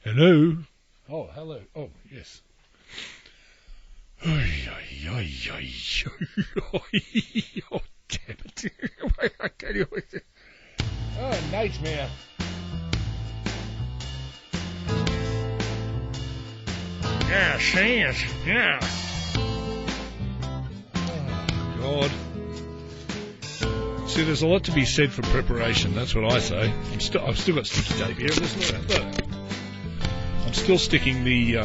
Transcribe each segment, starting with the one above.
Hello? Oh, hello. Oh, yes. Oh, damn it. I tell you. Oh, nightmare. Yeah, see it. Yeah. Oh, God. See, there's a lot to be said for preparation. That's what I say. I've still got sticky tape here. Look. I'm still sticking the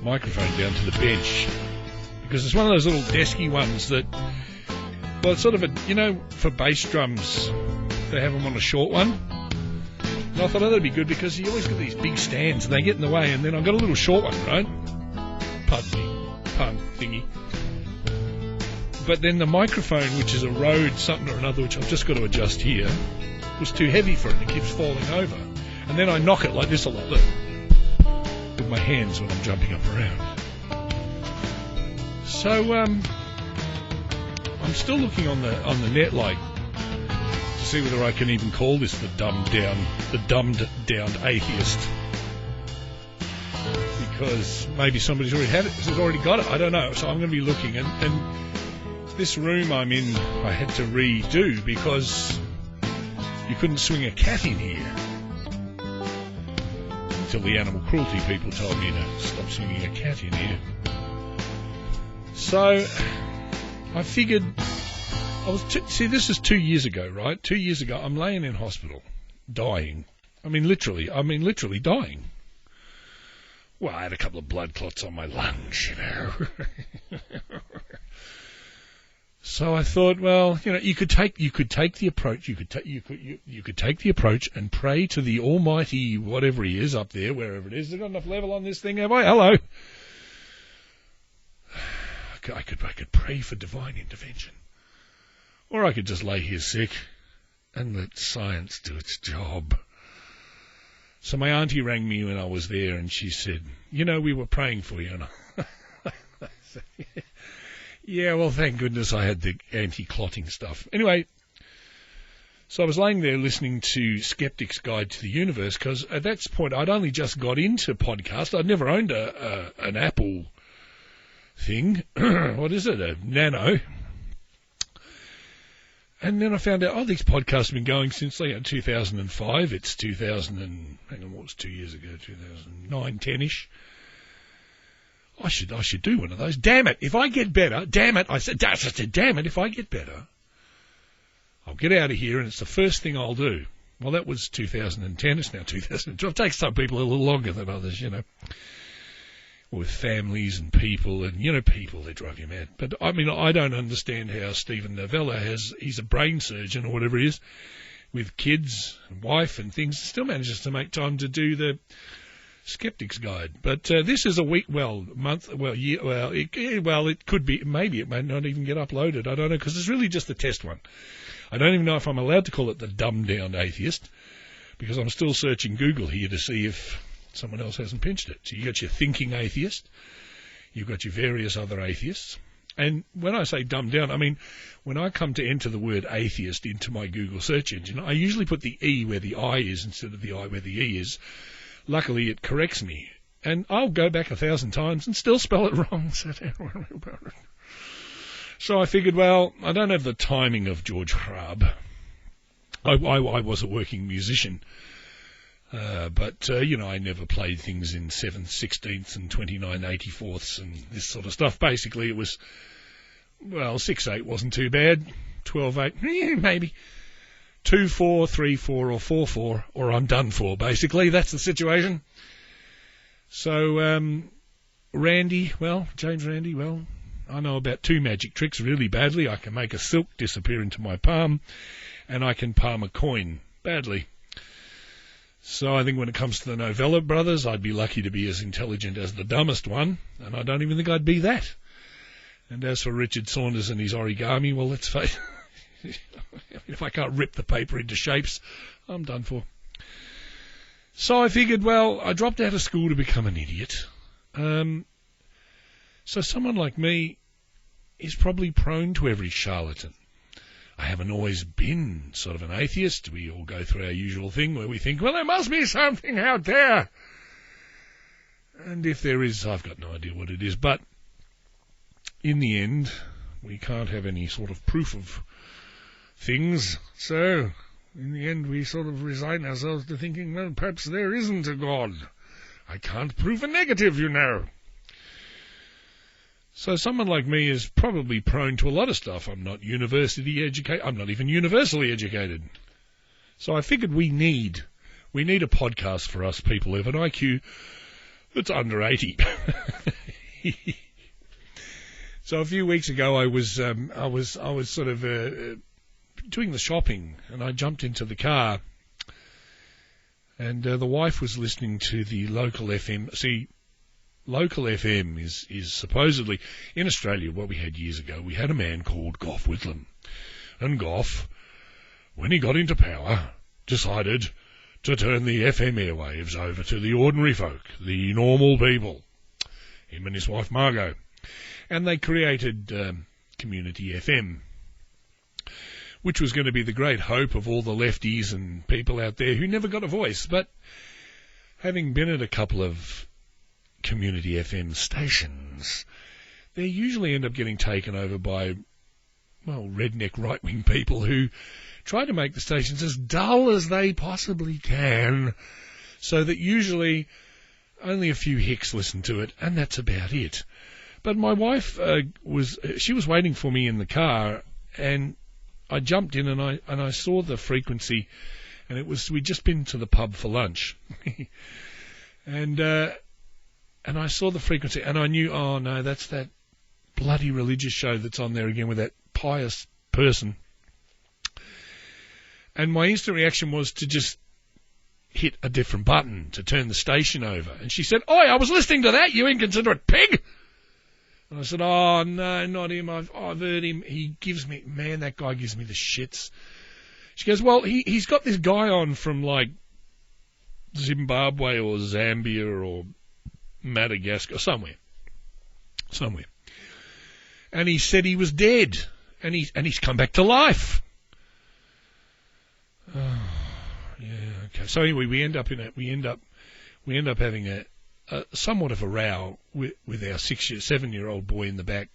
microphone down to the bench because it's one of those little desky ones that, well, it's sort of a, for bass drums, they have them on a short one. And I thought, that'd be good because you always get these big stands and they get in the way. And then I've got a little short one, right? Pardon me. Pun thingy. But then the microphone, which is a Rode something or another, which I've just got to adjust here, was too heavy for it and it keeps falling over. And then I knock it like this a lot, look, with my hands when I'm jumping up around. So, I'm still looking on the net, like, to see whether I can even call this the dumbed down atheist. Because maybe somebody's already had it, has already got it, I don't know. So I'm going to be looking, and this room I'm in, I had to redo because you couldn't swing a cat in here. Until the animal cruelty people told me to stop swinging a cat in here. So, I figured, see, this is 2 years ago, right? 2 years ago, I'm laying in hospital, dying. I mean, literally dying. Well, I had a couple of blood clots on my lungs, So I thought, well, you could take the approach. You could take the approach and pray to the Almighty, whatever He is up there, wherever it is. There's not enough level on this thing, have I? Hello. I could pray for divine intervention, or I could just lay here sick and let science do its job. So my auntie rang me when I was there, and she said, we were praying for you, and I said, yeah, well, thank goodness I had the anti-clotting stuff. Anyway, so I was laying there listening to Skeptic's Guide to the Universe because at that point I'd only just got into podcast. I'd never owned an Apple thing. What is it? A Nano. And then I found out, these podcasts have been going since 2005. It's 2000 and, hang on, what was 2 years ago? 2009, 10-ish. I should do one of those. Damn it, if I get better, damn it, damn it, if I get better, I'll get out of here and it's the first thing I'll do. Well, that was 2010, it's now 2012. It takes some people a little longer than others, with families and people and, people, they drive you mad. But, I mean, I don't understand how Stephen Novella he's a brain surgeon or whatever he is, with kids and wife and things, still manages to make time to do the Skeptic's Guide. But this is a week, month, year, it could be, maybe it may not even get uploaded. I don't know, because it's really just a test one. I don't even know if I'm allowed to call it the dumbed down atheist, because I'm still searching Google here to see if someone else hasn't pinched it. So you got your thinking atheist, you've got your various other atheists. And when I say dumbed down, I mean, when I come to enter the word atheist into my Google search engine, I usually put the E where the I is instead of the I where the E is. Luckily, it corrects me. And I'll go back 1,000 times and still spell it wrong. So I figured, I don't have the timing of George Hrab. I was a working musician. But I never played things in 7th, 16th, and 29/84ths and this sort of stuff. Basically, it was, 6/8 wasn't too bad. 12/8, maybe. 2/4, 3/4, or 4/4, or I'm done for, basically. That's the situation. So, James Randi, I know about 2 magic tricks really badly. I can make a silk disappear into my palm, and I can palm a coin badly. So I think when it comes to the Novella brothers, I'd be lucky to be as intelligent as the dumbest one, and I don't even think I'd be that. And as for Richard Saunders and his origami, let's face it, if I can't rip the paper into shapes, I'm done for. So I figured, I dropped out of school to become an idiot. So someone like me is probably prone to every charlatan. I haven't always been sort of an atheist. We all go through our usual thing where we think, well, there must be something out there. And if there is, I've got no idea what it is. But in the end, we can't have any sort of proof of things. So in the end, we sort of resign ourselves to thinking, well, perhaps there isn't a God. I can't prove a negative, you know. So someone like me is probably prone to a lot of stuff. I'm not university educated. I'm not even universally educated. So I figured we need a podcast for us people who have an IQ that's under 80. So a few weeks ago, I was sort of doing the shopping, and I jumped into the car, and the wife was listening to the local FM. See, local FM is supposedly, in Australia, what we had years ago, we had a man called Gough Whitlam. And Gough, when he got into power, decided to turn the FM airwaves over to the ordinary folk, the normal people, him and his wife Margot. And they created Community FM, which was going to be the great hope of all the lefties and people out there who never got a voice. But having been at a couple of Community FM stations, they usually end up getting taken over by, well, redneck right-wing people who try to make the stations as dull as they possibly can, so that usually only a few hicks listen to it, and that's about it. But my wife was waiting for me in the car, and I jumped in and I saw the frequency, and we'd just been to the pub for lunch, and I saw the frequency, and I knew, oh no, that's that bloody religious show that's on there again with that pious person. And my instant reaction was to just hit a different button to turn the station over. And she said, "Oi, I was listening to that, you inconsiderate pig!" And I said, "Oh no, not him. I've heard him. That guy gives me the shits." She goes, "Well, he's got this guy on from like Zimbabwe or Zambia or Madagascar, somewhere. And he said he was dead, and he's come back to life." Oh, yeah, okay. So anyway, we end up having a somewhat of a row with our 7-year-old boy in the back,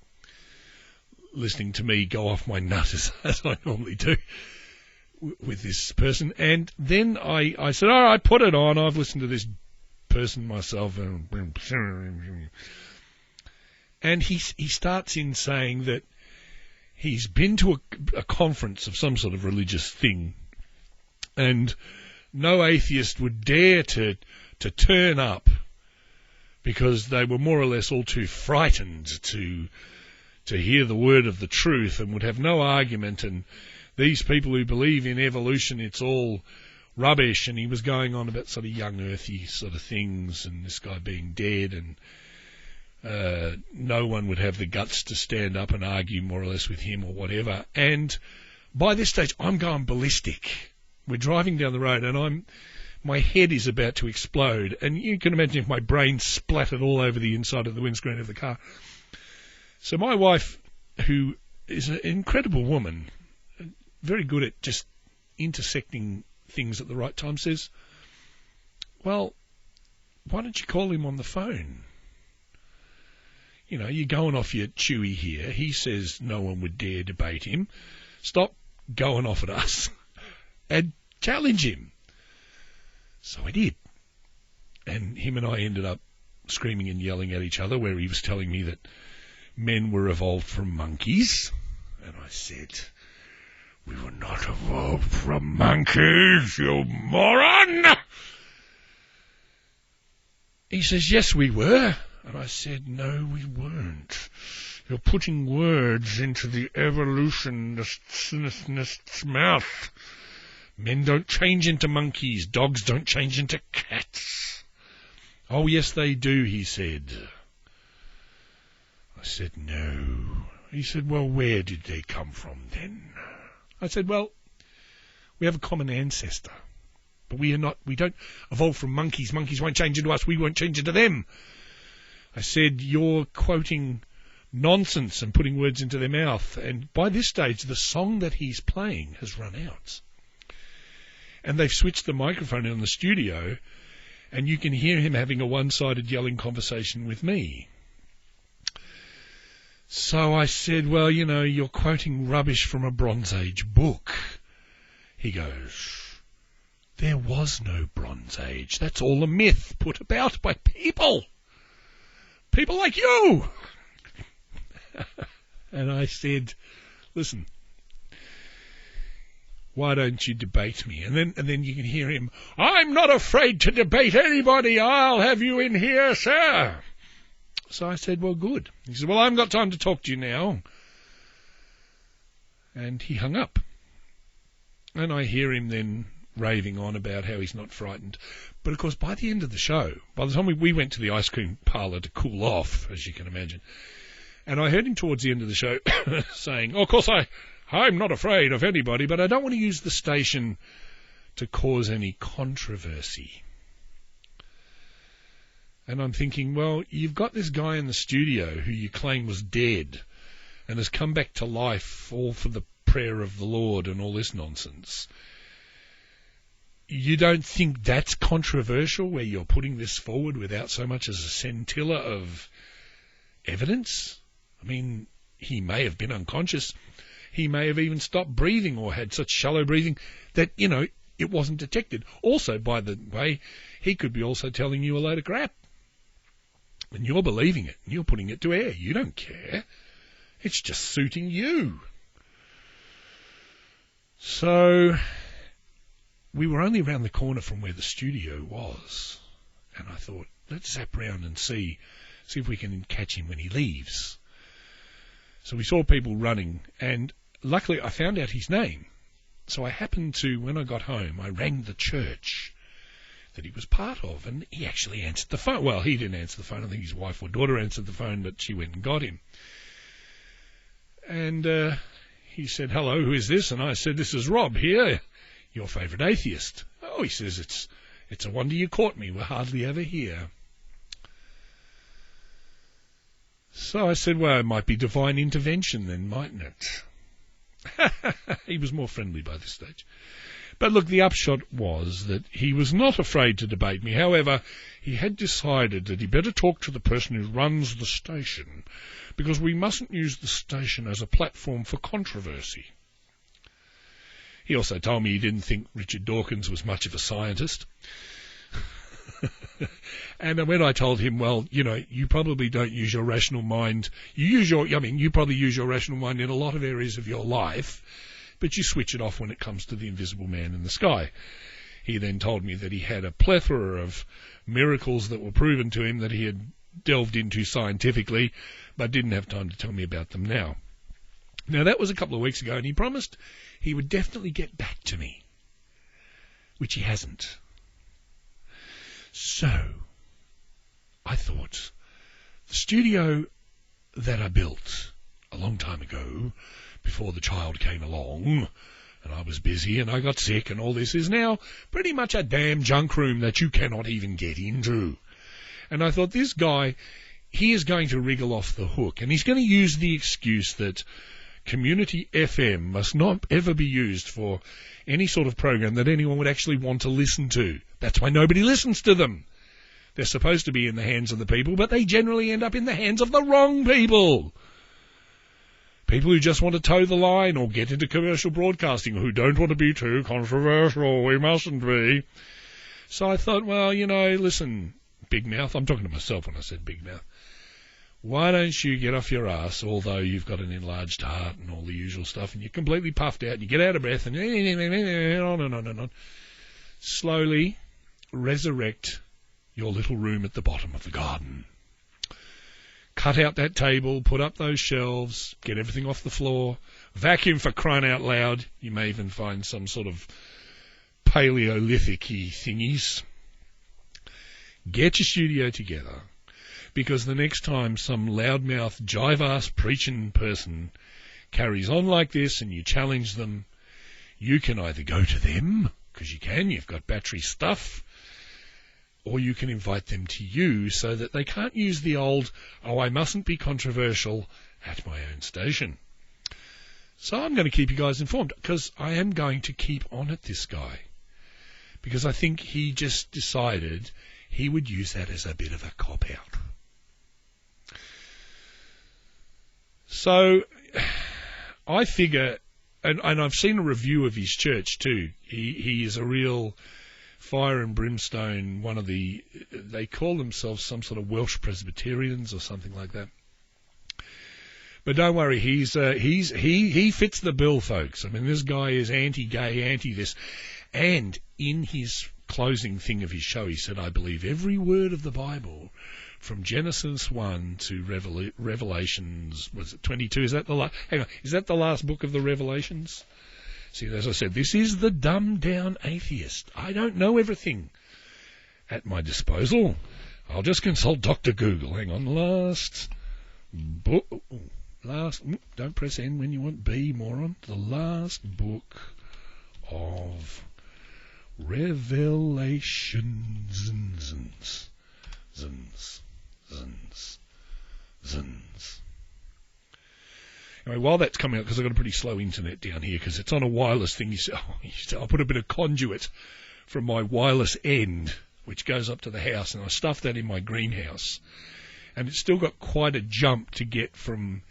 listening to me go off my nut as I normally do with this person. And then I said, "All right, put it on. I've listened to this person myself." And he starts in saying that he's been to a conference of some sort of religious thing, and no atheist would dare to turn up because they were more or less all too frightened to hear the word of the truth, and would have no argument. And these people who believe in evolution, it's all rubbish. And he was going on about sort of young earthy sort of things, and this guy being dead, and no one would have the guts to stand up and argue more or less with him or whatever. And by this stage, I'm going ballistic. We're driving down the road, and my head is about to explode. And you can imagine if my brain splattered all over the inside of the windscreen of the car. So my wife, who is an incredible woman, very good at just intersecting things at the right time, says, "Well, why don't you call him on the phone? You know, you're going off your chewy here. He says no one would dare debate him. Stop going off at us and challenge him." So I did. And him and I ended up screaming and yelling at each other, where he was telling me that men were evolved from monkeys. And I said, "We were not evolved from monkeys, you moron!" He says, "Yes, we were." And I said, "No, we weren't. You're putting words into the evolutionist's mouth. Men don't change into monkeys. Dogs don't change into cats." "Oh, yes, they do," he said. I said, "No." He said, "Well, where did they come from then?" I said, "Well, we have a common ancestor, but we don't evolve from monkeys. Monkeys won't change into us. We won't change into them." I said, "You're quoting nonsense and putting words into their mouth. And by this stage, the song that he's playing has run out. And they've switched the microphone in the studio, and you can hear him having a one-sided yelling conversation with me. So I said, well, you know, you're quoting rubbish from a Bronze Age book. He goes, there was no Bronze Age. That's all a myth put about by people. People like you. And I said, listen, why don't you debate me? And then you can hear him, I'm not afraid to debate anybody. I'll have you in here, sir. So I said, well, good. He said, well, I haven't got time to talk to you now. And he hung up. And I hear him then raving on about how he's not frightened. But, of course, by the end of the show, by the time we went to the ice cream parlour to cool off, as you can imagine, and I heard him towards the end of the show saying, oh, of course, I'm not afraid of anybody, but I don't want to use the station to cause any controversy. And I'm thinking, well, you've got this guy in the studio who you claim was dead and has come back to life all for the prayer of the Lord and all this nonsense. You don't think that's controversial, where you're putting this forward without so much as a scintilla of evidence? I mean, he may have been unconscious. He may have even stopped breathing or had such shallow breathing that, you know, it wasn't detected. Also, by the way, he could be also telling you a load of crap. And you're believing it, and you're putting it to air. You don't care. It's just suiting you. So we were only around the corner from where the studio was, and I thought, let's zap round and see if we can catch him when he leaves. So we saw people running, and luckily I found out his name. So I happened to, when I got home, I rang the church that he was part of, and he actually answered the phone. Well, he didn't answer the phone. I think his wife or daughter answered the phone, but she went and got him. And he said, hello, who is this? And I said, this is Rob here, your favourite atheist. Oh, he says, it's a wonder you caught me. We're hardly ever here. So I said, well, it might be divine intervention then, mightn't it? He was more friendly by this stage. But look, the upshot was that he was not afraid to debate me. However, he had decided that he better talk to the person who runs the station, because we mustn't use the station as a platform for controversy. He also told me he didn't think Richard Dawkins was much of a scientist. And when I told him, well, you know, you probably don't use your rational mind. You probably use your rational mind in a lot of areas of your life, but you switch it off when it comes to the invisible man in the sky. He then told me that he had a plethora of miracles that were proven to him that he had delved into scientifically, but didn't have time to tell me about them now. Now, that was a couple of weeks ago, and he promised he would definitely get back to me, which he hasn't. So, I thought, the studio that I built a long time ago, before the child came along, and I was busy and I got sick and all this, is now pretty much a damn junk room that you cannot even get into. And I thought, this guy, he is going to wriggle off the hook, and he's going to use the excuse that community FM must not ever be used for any sort of program that anyone would actually want to listen to. That's why nobody listens to them. They're supposed to be in the hands of the people, but they generally end up in the hands of the wrong people. People who just want to toe the line or get into commercial broadcasting, who don't want to be too controversial. We mustn't be. So I thought, well, you know, listen, Big Mouth. I'm talking to myself when I said Big Mouth. Why don't you get off your ass, although you've got an enlarged heart and all the usual stuff, and you're completely puffed out, and you get out of breath, and on. Slowly resurrect your little room at the bottom of the garden. Cut out that table, put up those shelves, get everything off the floor, vacuum for crying out loud. You may even find some sort of Paleolithic-y thingies. Get your studio together, because the next time some loudmouth, jive-ass preaching person carries on like this and you challenge them, you can either go to them, because you can, you've got battery stuff, or you can invite them to you so that they can't use the old, oh, I mustn't be controversial at my own station. So I'm going to keep you guys informed, because I am going to keep on at this guy, because I think he just decided he would use that as a bit of a cop-out. So I figure, and I've seen a review of his church too. He is a real fire and brimstone, they call themselves some sort of Welsh Presbyterians or something like that. But don't worry, he fits the bill, folks. I mean, this guy is anti-gay, anti-this. And in his closing thing of his show, he said, I believe every word of the Bible, from Genesis 1 to Revelations, was it 22? Is that the last book of the Revelations? See, as I said, this is the dumbed-down atheist. I don't know everything at my disposal. I'll just consult Dr. Google. Hang on, don't press N when you want B, moron. The last book of Revelations. Anyway, while that's coming up, because I've got a pretty slow internet down here, because it's on a wireless thing, I'll put a bit of conduit from my wireless end, which goes up to the house, and I stuff that in my greenhouse. And it's still got quite a jump to get from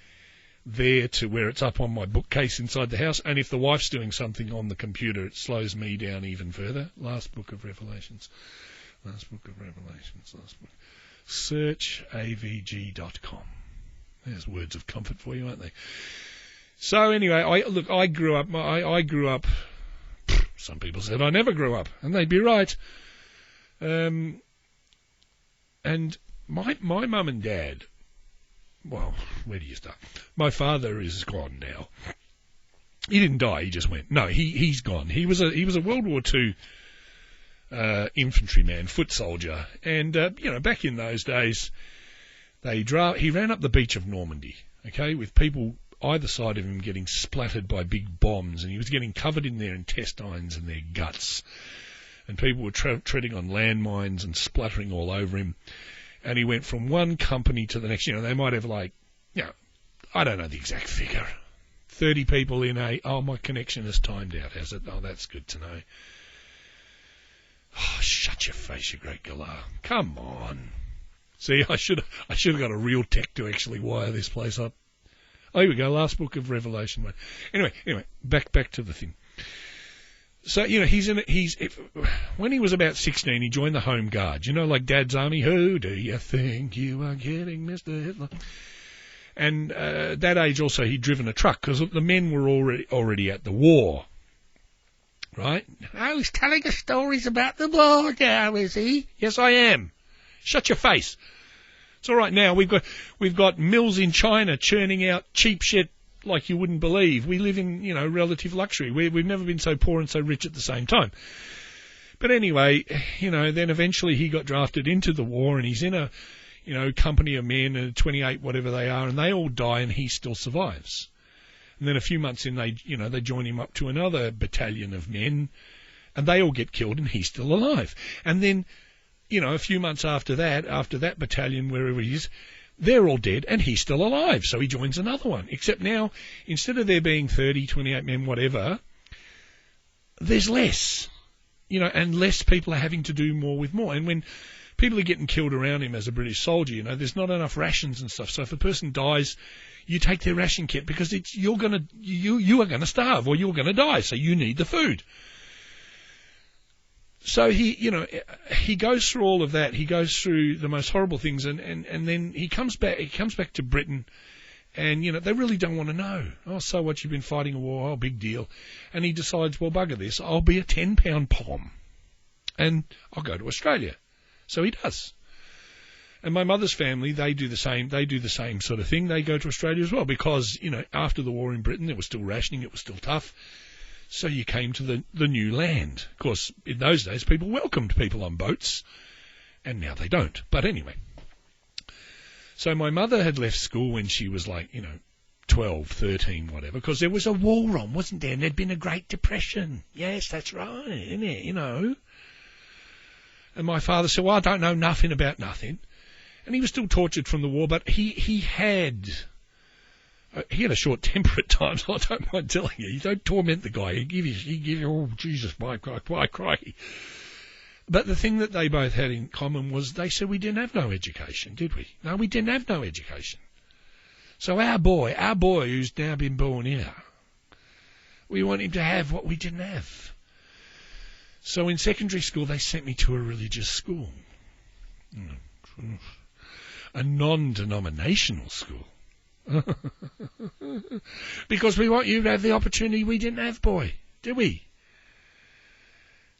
there to where it's up on my bookcase inside the house. And if the wife's doing something on the computer, it slows me down even further. Last book of Revelations. Search avg.com. There's words of comfort for you, aren't they? So anyway, I grew up. Some people said I never grew up, and they'd be right. And my mum and dad. Well, where do you start? My father is gone now. He didn't die. He just went. No, he's gone. He was a World War II infantryman, foot soldier, and back in those days, he ran up the beach of Normandy, okay, with people either side of him getting splattered by big bombs, and he was getting covered in their intestines and their guts, and people were treading on landmines and splattering all over him. And he went from one company to the next. They might have I don't know the exact figure. 30 people in my connection has timed out, has it? Oh, that's good to know. Oh, shut your face, you great galah. Come on. See, I should have got a real tech to actually wire this place up. Oh, here we go. Last book of Revelation. Anyway, back to the thing. So, when he was about 16, he joined the Home Guard. Like Dad's Army. Who do you think you are kidding, Mr. Hitler? And at that age also, he'd driven a truck, because the men were already at the war. Right? Oh, he's telling us stories about the war now, is he? Yes, I am. Shut your face. It's all right now. We've got mills in China churning out cheap shit like you wouldn't believe. We live in, relative luxury. We've never been so poor and so rich at the same time. But anyway, then eventually he got drafted into the war, and he's in a, company of men, 28, whatever they are, and they all die, and he still survives. And then a few months in, they join him up to another battalion of men, and they all get killed, and he's still alive. And then, a few months after that battalion, wherever he is, they're all dead, and he's still alive. So he joins another one. Except now, instead of there being 30, 28 men, whatever, there's less. And less people are having to do more with more. And when people are getting killed around him as a British soldier, there's not enough rations and stuff. So if a person dies, you take their ration kit, because you are going to starve, or you're going to die. So you need the food. So he goes through all of that. He goes through the most horrible things, and then he comes back to Britain, and, they really don't want to know. Oh, so what, you've been fighting a war? Oh, big deal. And he decides, well, bugger this, I'll be a 10-pound pom, and I'll go to Australia. So he does. And my mother's family, they do the same sort of thing. They go to Australia as well, because, after the war in Britain, there was still rationing, it was still tough. So you came to the new land. Of course, in those days, people welcomed people on boats, and now they don't. But anyway. So my mother had left school when she was 12, 13, whatever, because there was a war on, wasn't there? And there'd been a Great Depression. Yes, that's right, isn't it? And my father said, well, I don't know nothing about nothing. And he was still tortured from the war, but he had a short temper at times. I don't mind telling you. You don't torment the guy. He give you, oh, Jesus, my crikey. But the thing that they both had in common was they said we didn't have no education, did we? No, we didn't have no education. So our boy who's now been born here, we want him to have what we didn't have. So in secondary school, they sent me to a religious school. A non-denominational school. Because we want you to have the opportunity we didn't have, boy. Did we?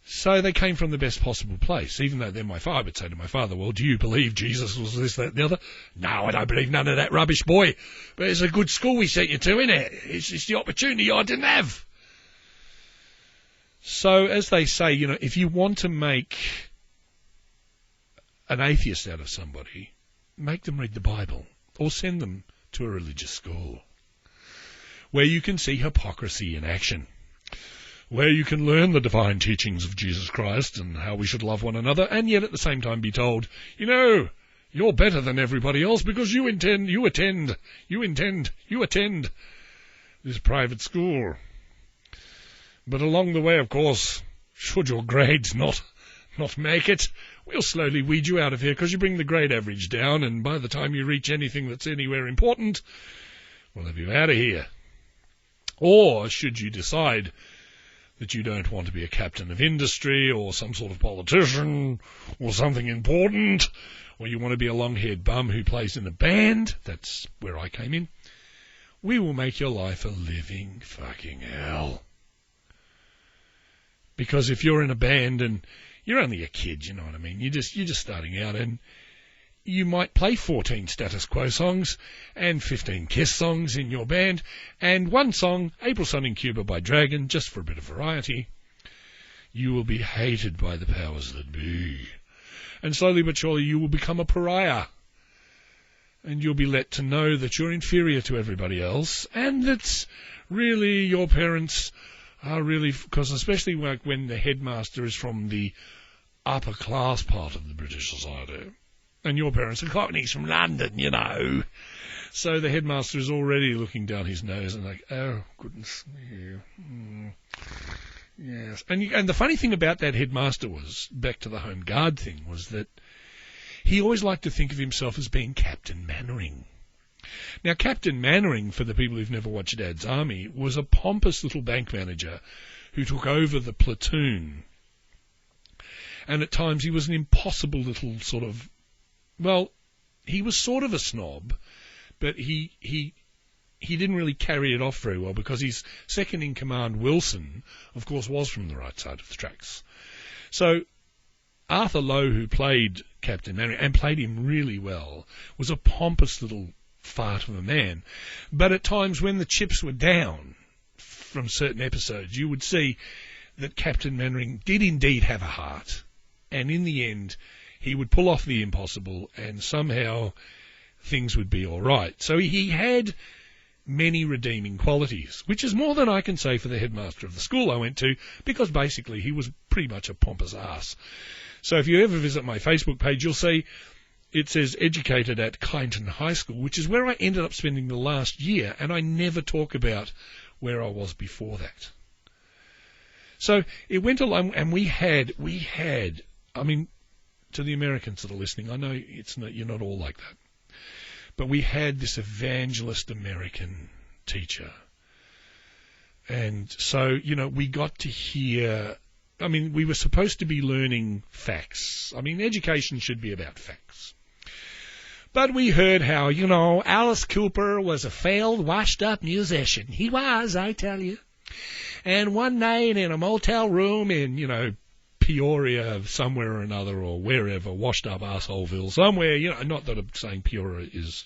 So they came from the best possible place, even though then I would say to my father, well, do you believe Jesus was this, that, and the other? No, I don't believe none of that rubbish, boy. But it's a good school we sent you to, isn't it? It's the opportunity I didn't have. So, as they say, if you want to make an atheist out of somebody, make them read the Bible or send them to a religious school where you can see hypocrisy in action, where you can learn the divine teachings of Jesus Christ and how we should love one another, and yet at the same time be told, you're better than everybody else because you attend this private school. But along the way, of course, should your grades not make it, we'll slowly weed you out of here because you bring the grade average down, and by the time you reach anything that's anywhere important, we'll have you out of here. Or should you decide that you don't want to be a captain of industry or some sort of politician or something important, or you want to be a long-haired bum who plays in a band, that's where I came in, we will make your life a living fucking hell. Because if you're in a band and you're only a kid, you know what I mean, you're just starting out, and you might play 14 Status Quo songs and 15 Kiss songs in your band, and one song, April Sun in Cuba by Dragon, just for a bit of variety. You will be hated by the powers that be. And slowly but surely you will become a pariah. And you'll be let to know that you're inferior to everybody else, and that really your parents are really, because especially when the headmaster is from the upper class part of the British society, and your parents are Cockneys from London, So the headmaster is already looking down his nose and like, oh, goodness me. Yes. And the funny thing about that headmaster was, back to the Home Guard thing, was that he always liked to think of himself as being Captain Mannering. Now, Captain Mannering, for the people who've never watched Dad's Army, was a pompous little bank manager who took over the platoon. And at times he was an impossible little sort of, well, he was sort of a snob, but he didn't really carry it off very well because his second-in-command, Wilson, of course, was from the right side of the tracks. So Arthur Lowe, who played Captain Mannering, and played him really well, was a pompous little fart of a man. But at times when the chips were down from certain episodes, you would see that Captain Mannering did indeed have a heart. And in the end, he would pull off the impossible and somehow things would be all right. So he had many redeeming qualities, which is more than I can say for the headmaster of the school I went to, because basically he was pretty much a pompous ass. So if you ever visit my Facebook page, you'll see it says educated at Kyneton High School, which is where I ended up spending the last year, and I never talk about where I was before that. So it went along, and we had, I mean, to the Americans that are listening, I know you're not all like that, but we had this evangelist American teacher. And so, we got to hear, I mean, we were supposed to be learning facts. I mean, education should be about facts. But we heard how, Alice Cooper was a failed, washed-up musician. He was, I tell you. And one night in a motel room in, Peoria somewhere or another, or wherever, washed-up arseholeville, somewhere, not that I'm saying Peoria is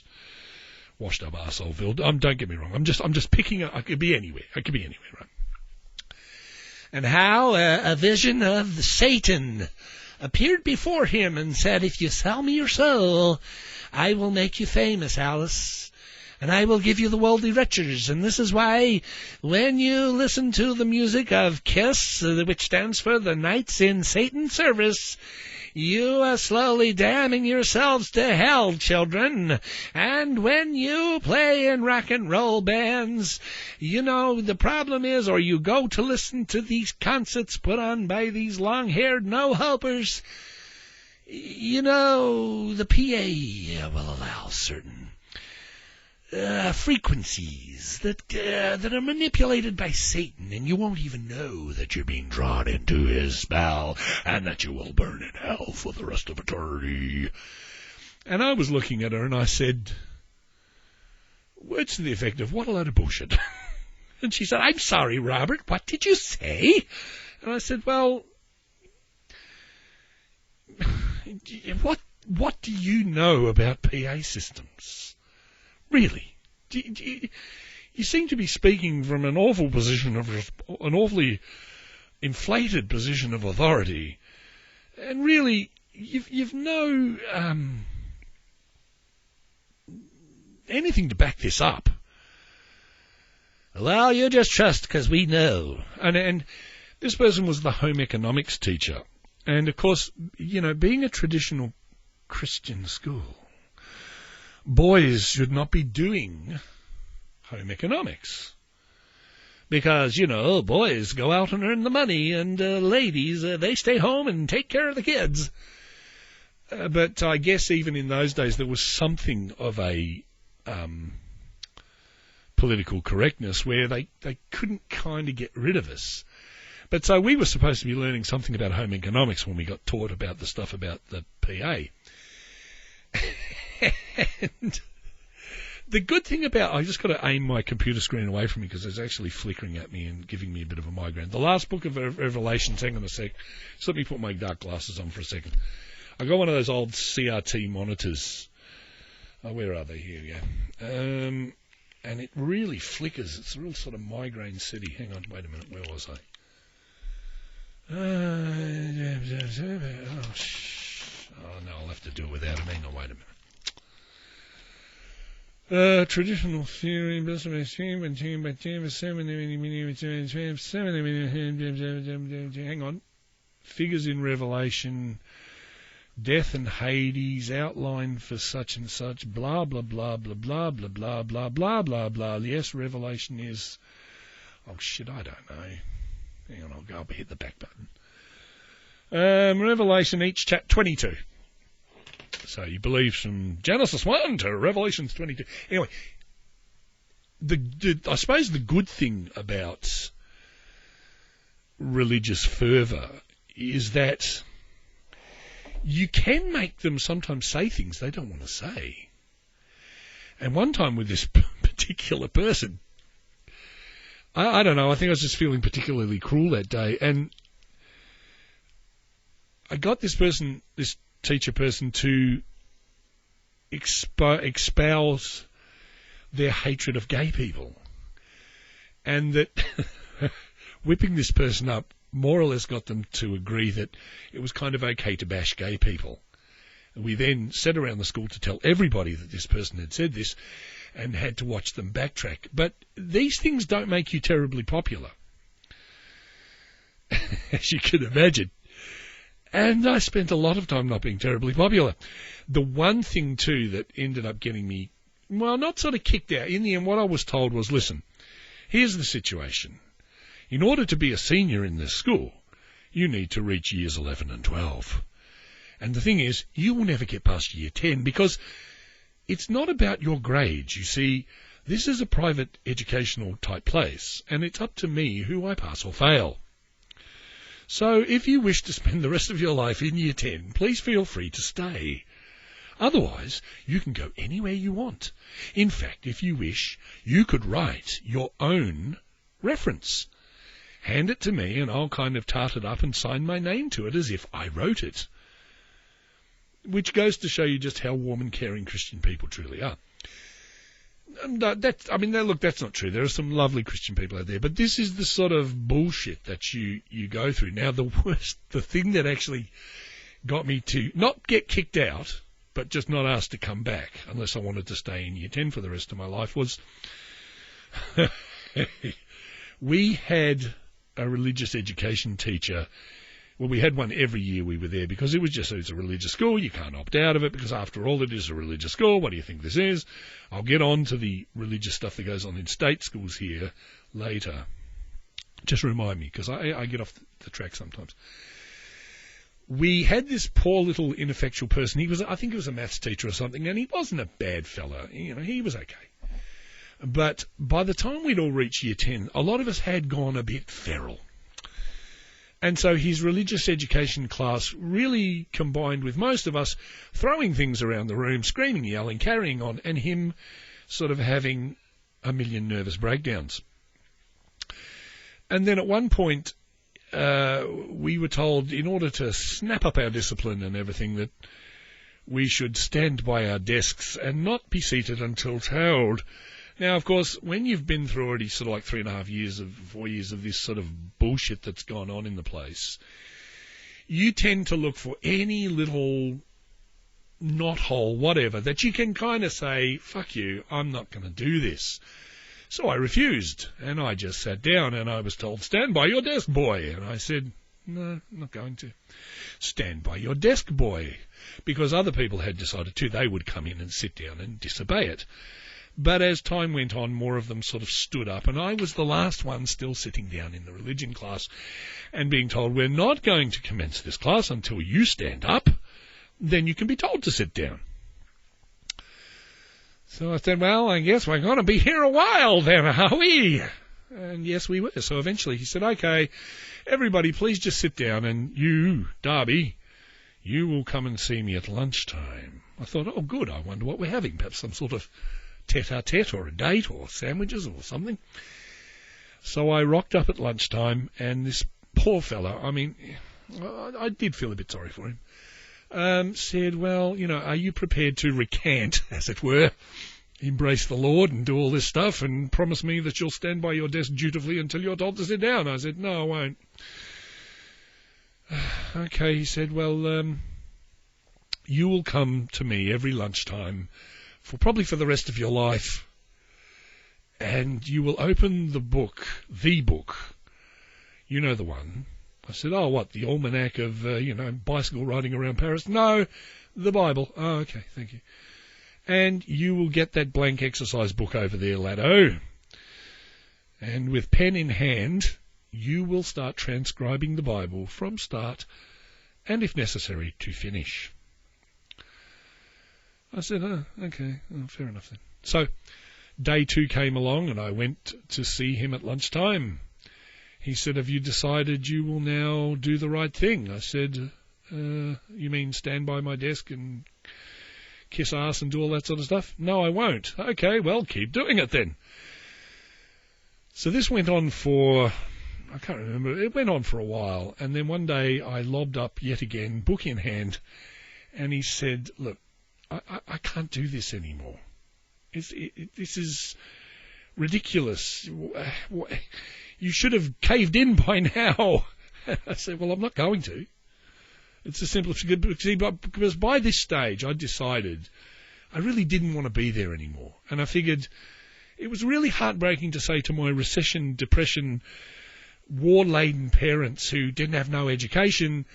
washed-up arseholeville. Don't get me wrong. I'm just picking it could be anywhere. It could be anywhere, right? And how a vision of Satan appeared before him and said, if you sell me your soul, I will make you famous, Alice, and I will give you the worldly riches. And this is why when you listen to the music of KISS, which stands for the Knights in Satan's Service, You are slowly damning yourselves to hell, children. And when you play in rock and roll bands, you know, the problem is, or you go to listen to these concerts put on by these long-haired no-hopers, you know, the PA will allow certain frequencies that are manipulated by Satan, and you won't even know that you're being drawn into his spell, and that you will burn in hell for the rest of eternity. And I was looking at her, and I said, words to the effect of, what a load of bullshit. And she said, I'm sorry, Robert, what did you say? And I said, well, what do you know about PA systems? Really? You seem to be speaking from an awfully inflated position of authority, and really, you've no anything to back this up. Well, you just trust because we know. And this person was the home economics teacher, and of course, you know, being a traditional Christian school, boys should not be doing home economics because, you know, boys go out and earn the money, and ladies, they stay home and take care of the kids. But I guess even in those days there was something of a political correctness where they couldn't kind of get rid of us. But so we were supposed to be learning something about home economics when we got taught about the stuff about the PA. And the good thing about, I just got to aim my computer screen away from me because it's actually flickering at me and giving me a bit of a migraine. The last book of Revelations, hang on a sec. Just let me put my dark glasses on for a second. I got one of those old CRT monitors. Oh, where are they? Here we go. And it really flickers. It's a real sort of migraine city. Hang on, wait a minute. Where was I? Oh, no, I'll have to do it without him. Hang on, wait a minute. Traditional theory, hang on. Figures in Revelation, death and Hades, outline for such and such, blah, blah, blah, blah, blah, blah, blah, blah, blah, blah, blah. Yes, Revelation is, oh shit, I don't know. Hang on, I'll go up and hit the back button. Revelation, each chapter, 22. So he believes from Genesis 1 to Revelations 22. Anyway, I suppose the good thing about religious fervour is that you can make them sometimes say things they don't want to say. And one time with this particular person, I don't know, I think I was just feeling particularly cruel that day, and I got this person, this teacher person, to espouse their hatred of gay people. And that whipping this person up more or less got them to agree that it was kind of okay to bash gay people. And we then sat around the school to tell everybody that this person had said this and had to watch them backtrack. But these things don't make you terribly popular, as you can imagine. And I spent a lot of time not being terribly popular. The one thing, too, that ended up getting me, well, not sort of kicked out. In the end, what I was told was, listen, here's the situation. In order to be a senior in this school, you need to reach years 11 and 12. And the thing is, you will never get past year 10 because it's not about your grades. You see, this is a private educational type place, and it's up to me who I pass or fail. So if you wish to spend the rest of your life in year 10, please feel free to stay. Otherwise, you can go anywhere you want. In fact, if you wish, you could write your own reference. Hand it to me and I'll kind of tart it up and sign my name to it as if I wrote it. Which goes to show you just how warm and caring Christian people truly are. That's not true. There are some lovely Christian people out there, but this is the sort of bullshit that you go through. Now, the thing that actually got me to not get kicked out, but just not asked to come back unless I wanted to stay in year 10 for the rest of my life was we had a religious education teacher Well, we had one every year we were there because it's a religious school. You can't opt out of it because after all it is a religious school. What do you think this is? I'll get on to the religious stuff that goes on in state schools here later. Just remind me because I get off the track sometimes. We had this poor little ineffectual person. I think he was a maths teacher or something, and he wasn't a bad fella. He was okay. But by the time we'd all reached year 10, a lot of us had gone a bit feral. And so his religious education class really combined with most of us throwing things around the room, screaming, yelling, carrying on, and him sort of having a million nervous breakdowns. And then at one point, we were told in order to snap up our discipline and everything that we should stand by our desks and not be seated until told. Now, of course, when you've been through already sort of like 4 years of this sort of bullshit that's gone on in the place, you tend to look for any little knothole, whatever, that you can kind of say, fuck you, I'm not going to do this. So I refused, and I just sat down, and I was told, stand by your desk, boy. And I said, no, I'm not going to. Stand by your desk, boy. Because other people had decided to. They would come in and sit down and disobey it. But as time went on, more of them sort of stood up, and I was the last one still sitting down in the religion class and being told, we're not going to commence this class until you stand up. Then you can be told to sit down. So I said, well, I guess we're going to be here a while then, are we? And yes, we were. So eventually he said, okay, everybody, please just sit down, and you, Darby, you will come and see me at lunchtime. I thought, oh, good, I wonder what we're having, perhaps some sort of tete-a-tete or a date or sandwiches or something. So I rocked up at lunchtime, and this poor fella, I mean, I did feel a bit sorry for him, said, well, are you prepared to recant, as it were, embrace the Lord and do all this stuff and promise me that you'll stand by your desk dutifully until you're told to sit down? I said, no, I won't. Okay, he said, well, you will come to me every lunchtime probably for the rest of your life, and you will open the book, you know the one. I said, oh, what, the almanac of, bicycle riding around Paris? No, the Bible. Oh, okay, thank you. And you will get that blank exercise book over there, laddo. And with pen in hand, you will start transcribing the Bible from start and, if necessary, to finish. I said, oh, okay, fair enough then. So day 2 came along, and I went to see him at lunchtime. He said, have you decided you will now do the right thing? I said, you mean stand by my desk and kiss ass and do all that sort of stuff? No, I won't. Okay, well, keep doing it then. So this went on for, I can't remember, it went on for a while. And then one day I lobbed up yet again, book in hand, and he said, look, I can't do this anymore. This is ridiculous. You should have caved in by now. I said, well, I'm not going to. It's as simple as because by this stage I decided I really didn't want to be there anymore. And I figured it was really heartbreaking to say to my recession, depression, war-laden parents who didn't have no education,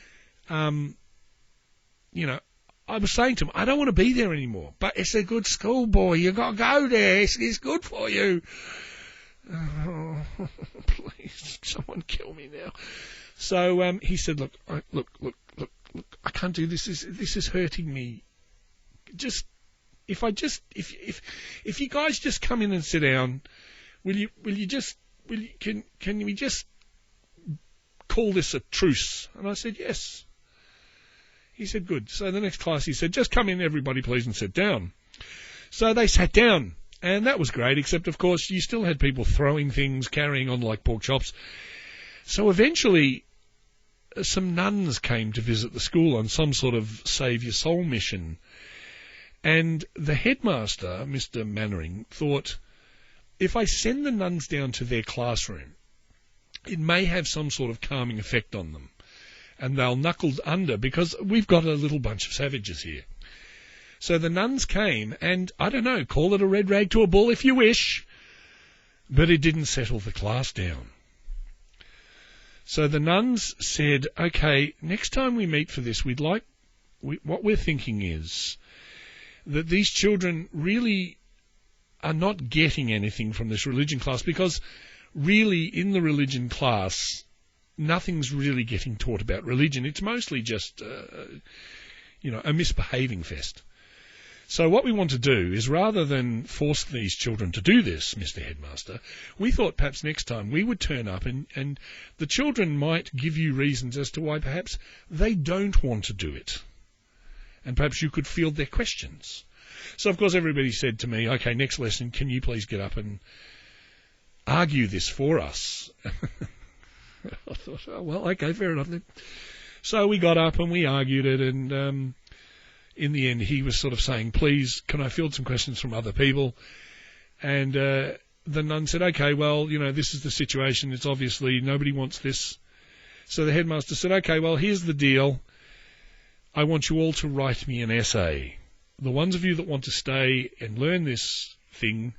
I was saying to them, I don't want to be there anymore, but it's a good school, boy. You've got to go there. It's good for you. Oh, please, someone kill me now. So he said, look, I can't do this. This is hurting me. If you guys just come in and sit down, can we just call this a truce? And I said, yes. He said, good. So the next class he said, just come in everybody please and sit down. So they sat down, and that was great, except of course you still had people throwing things, carrying on like pork chops. So eventually some nuns came to visit the school on some sort of save your soul mission. And the headmaster, Mr. Mannering, thought, if I send the nuns down to their classroom, it may have some sort of calming effect on them. And they'll knuckle under because we've got a little bunch of savages here. So the nuns came, and I don't know, call it a red rag to a bull if you wish, but it didn't settle the class down. So the nuns said, okay, next time we meet for this, what we're thinking is that these children really are not getting anything from this religion class, because really in the religion class, nothing's really getting taught about religion. It's mostly just, a misbehaving fest. So what we want to do is, rather than force these children to do this, Mr. Headmaster, we thought perhaps next time we would turn up and the children might give you reasons as to why perhaps they don't want to do it. And perhaps you could field their questions. So, of course, everybody said to me, okay, next lesson, can you please get up and argue this for us? I thought, oh, well, okay, fair enough then. So we got up and we argued it, and in the end he was sort of saying, please, can I field some questions from other people? And the nun said, okay, well, this is the situation. It's obviously nobody wants this. So the headmaster said, okay, well, here's the deal. I want you all to write me an essay. The ones of you that want to stay and learn this thing,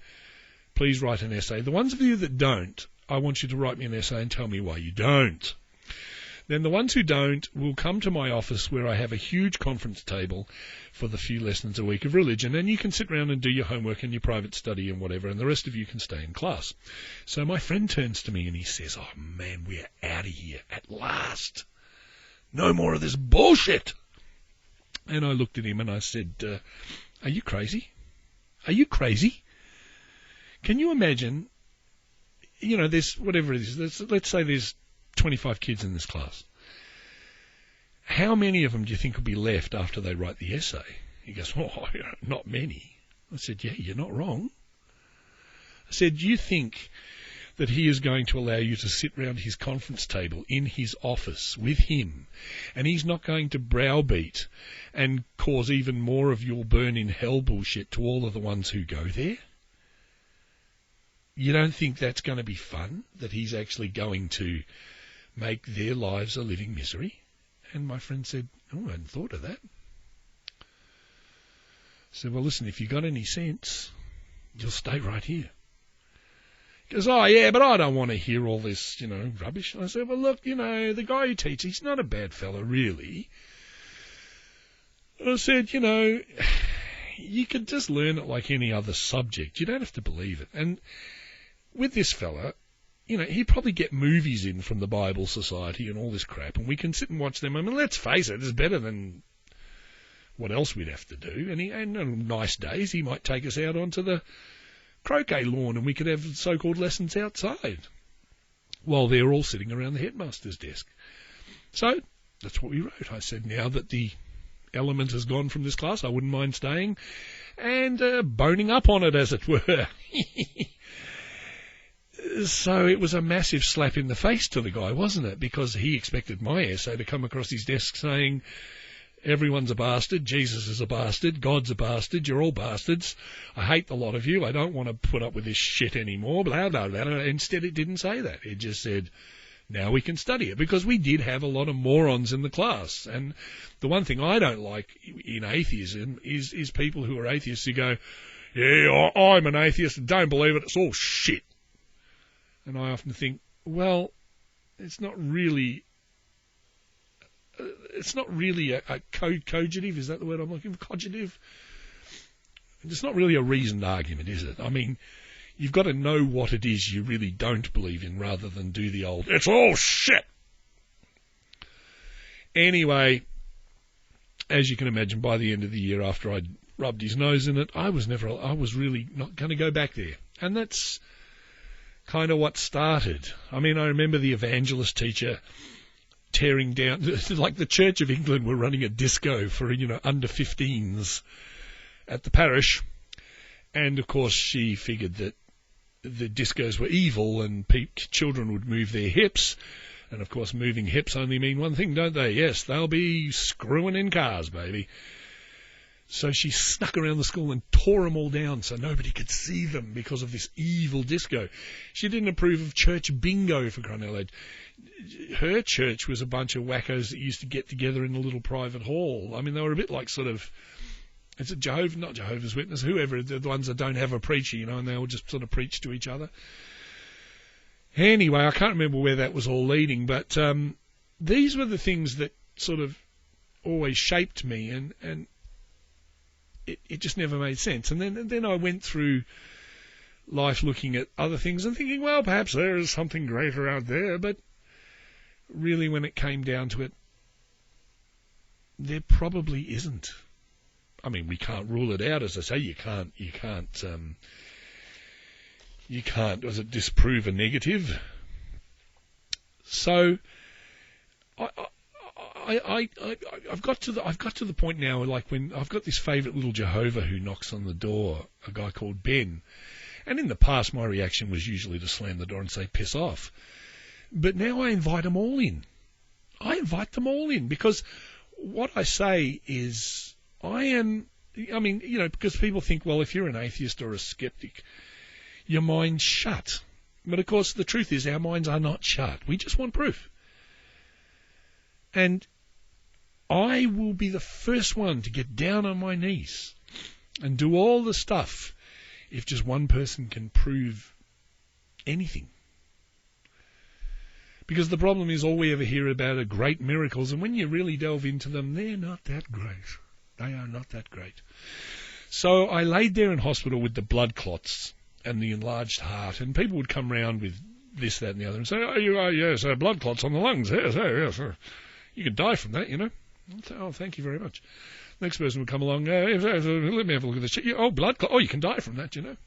please write an essay. The ones of you that don't, I want you to write me an essay and tell me why you don't. Then the ones who don't will come to my office, where I have a huge conference table for the few lessons a week of religion, and you can sit around and do your homework and your private study and whatever, and the rest of you can stay in class. So my friend turns to me and he says, oh man, we're out of here at last. No more of this bullshit. And I looked at him and I said, are you crazy? Are you crazy? Can you imagine, there's whatever it is, let's say there's 25 kids in this class. How many of them do you think will be left after they write the essay? He goes, oh, not many. I said, yeah, you're not wrong. I said, do you think that he is going to allow you to sit round his conference table in his office with him, and he's not going to browbeat and cause even more of your burn in hell bullshit to all of the ones who go there? You don't think that's going to be fun, that he's actually going to make their lives a living misery? And my friend said, oh, I hadn't thought of that. I said, well, listen, if you got any sense, you'll stay right here. He goes, oh, yeah, but I don't want to hear all this, rubbish. And I said, well, look, the guy who teaches, he's not a bad fellow, really. And I said, you could just learn it like any other subject. You don't have to believe it. And with this fella, he'd probably get movies in from the Bible Society and all this crap, and we can sit and watch them. I mean, let's face it, it's better than what else we'd have to do. And on nice days, he might take us out onto the croquet lawn and we could have so-called lessons outside while they're all sitting around the headmaster's desk. So that's what we wrote. I said, now that the element has gone from this class, I wouldn't mind staying and boning up on it, as it were. So it was a massive slap in the face to the guy, wasn't it? Because he expected my essay to come across his desk saying, everyone's a bastard, Jesus is a bastard, God's a bastard, you're all bastards, I hate the lot of you, I don't want to put up with this shit anymore, blah, blah, blah. Instead it didn't say that. It just said, now we can study it, because we did have a lot of morons in the class. And the one thing I don't like in atheism is people who are atheists who go, yeah, I'm an atheist and don't believe it, it's all shit. And I often think, well, it's not really a cognitive, is that the word I'm looking for? Cognitive? It's not really a reasoned argument, is it? I mean, you've got to know what it is you really don't believe in rather than do the old, it's all shit. Anyway, as you can imagine, by the end of the year, after I'd rubbed his nose in it, I was really not going to go back there. And that's kind of what started. I mean, I remember the evangelist teacher tearing down, like the Church of England were running a disco for, under 15s at the parish. And, of course, she figured that the discos were evil and children would move their hips. And, of course, moving hips only mean one thing, don't they? Yes, they'll be screwing in cars, baby. So she snuck around the school and tore them all down so nobody could see them because of this evil disco. She didn't approve of church bingo, for crying out loud. Her church was a bunch of wackos that used to get together in a little private hall. I mean, they were a bit like sort of, it's a not Jehovah's Witness, whoever, the ones that don't have a preacher, and they all just sort of preach to each other. Anyway, I can't remember where that was all leading, but these were the things that sort of always shaped me, and it just never made sense. And then I went through life looking at other things and thinking, well, perhaps there is something greater out there, but really when it came down to it, there probably isn't. I mean, we can't rule it out, as I say. You can't, was it disprove a negative? So, I've got to the point now, like when I've got this favourite little Jehovah who knocks on the door, a guy called Ben, and in the past my reaction was usually to slam the door and say, piss off. But now I invite them all in. Because what I say is, because people think, well, if you're an atheist or a skeptic, your mind's shut. But of course, the truth is our minds are not shut. We just want proof. And I will be the first one to get down on my knees and do all the stuff if just one person can prove anything. Because the problem is all we ever hear about are great miracles, and when you really delve into them, they're not that great. They are not that great. So I laid there in hospital with the blood clots and the enlarged heart, and people would come round with this, that, and the other and say, yes, blood clots on the lungs. Yes. You could die from that, you know. I'd say, oh, thank you very much. Next person would come along, let me have a look at this. Oh, blood clot. Oh, you can die from that, you know.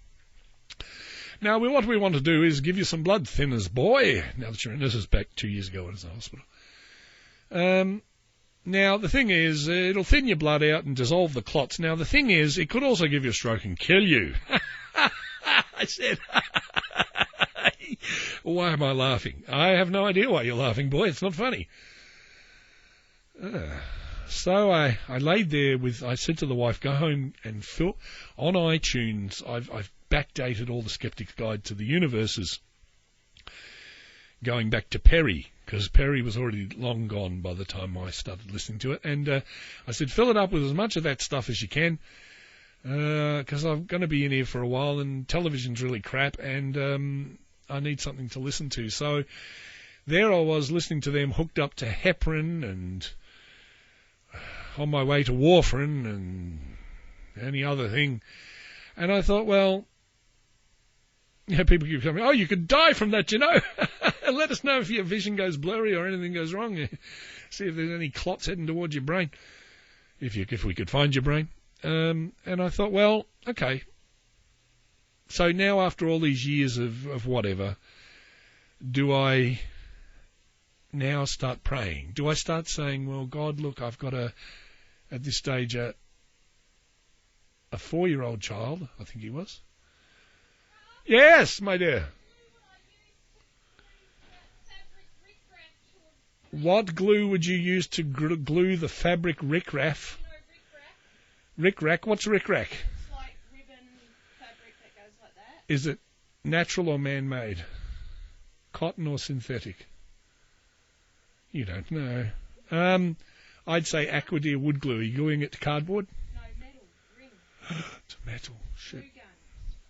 Now, what we want to do is give you some blood thinners, boy. Now that you're in, this is back 2 years ago when I was in the hospital. Now, the thing is, it'll thin your blood out and dissolve the clots. Now, the thing is, it could also give you a stroke and kill you. I said, why am I laughing? I have no idea why you're laughing, boy. It's not funny. So I laid there I said to the wife, go home and fill, on iTunes, I've backdated all the Skeptic's Guide to the Universes, going back to Perry, because Perry was already long gone by the time I started listening to it. And I said, fill it up with as much of that stuff as you can, because I'm going to be in here for a while, and television's really crap, and I need something to listen to. So there I was listening to them, hooked up to heparin, and on my way to warfarin and any other thing. And I thought, well, people keep coming, oh, you could die from that, you know. And let us know if your vision goes blurry or anything goes wrong. See if there's any clots heading towards your brain, if we could find your brain. And I thought, well, okay. So now after all these years of whatever, do I now start praying? Do I start saying, well, God, look, I've got at this stage, a 4-year-old child, I think he was. Yes, my dear. What glue would you use to glue the fabric rickrack? Rickrack? What's rickrack? It's like ribbon fabric that goes like that. Is it natural or man-made? Cotton or synthetic? You don't know. I'd say Aquadeer wood glue. Are you gluing it to cardboard? No, metal. Ring. It's metal. Shit. Glue guns.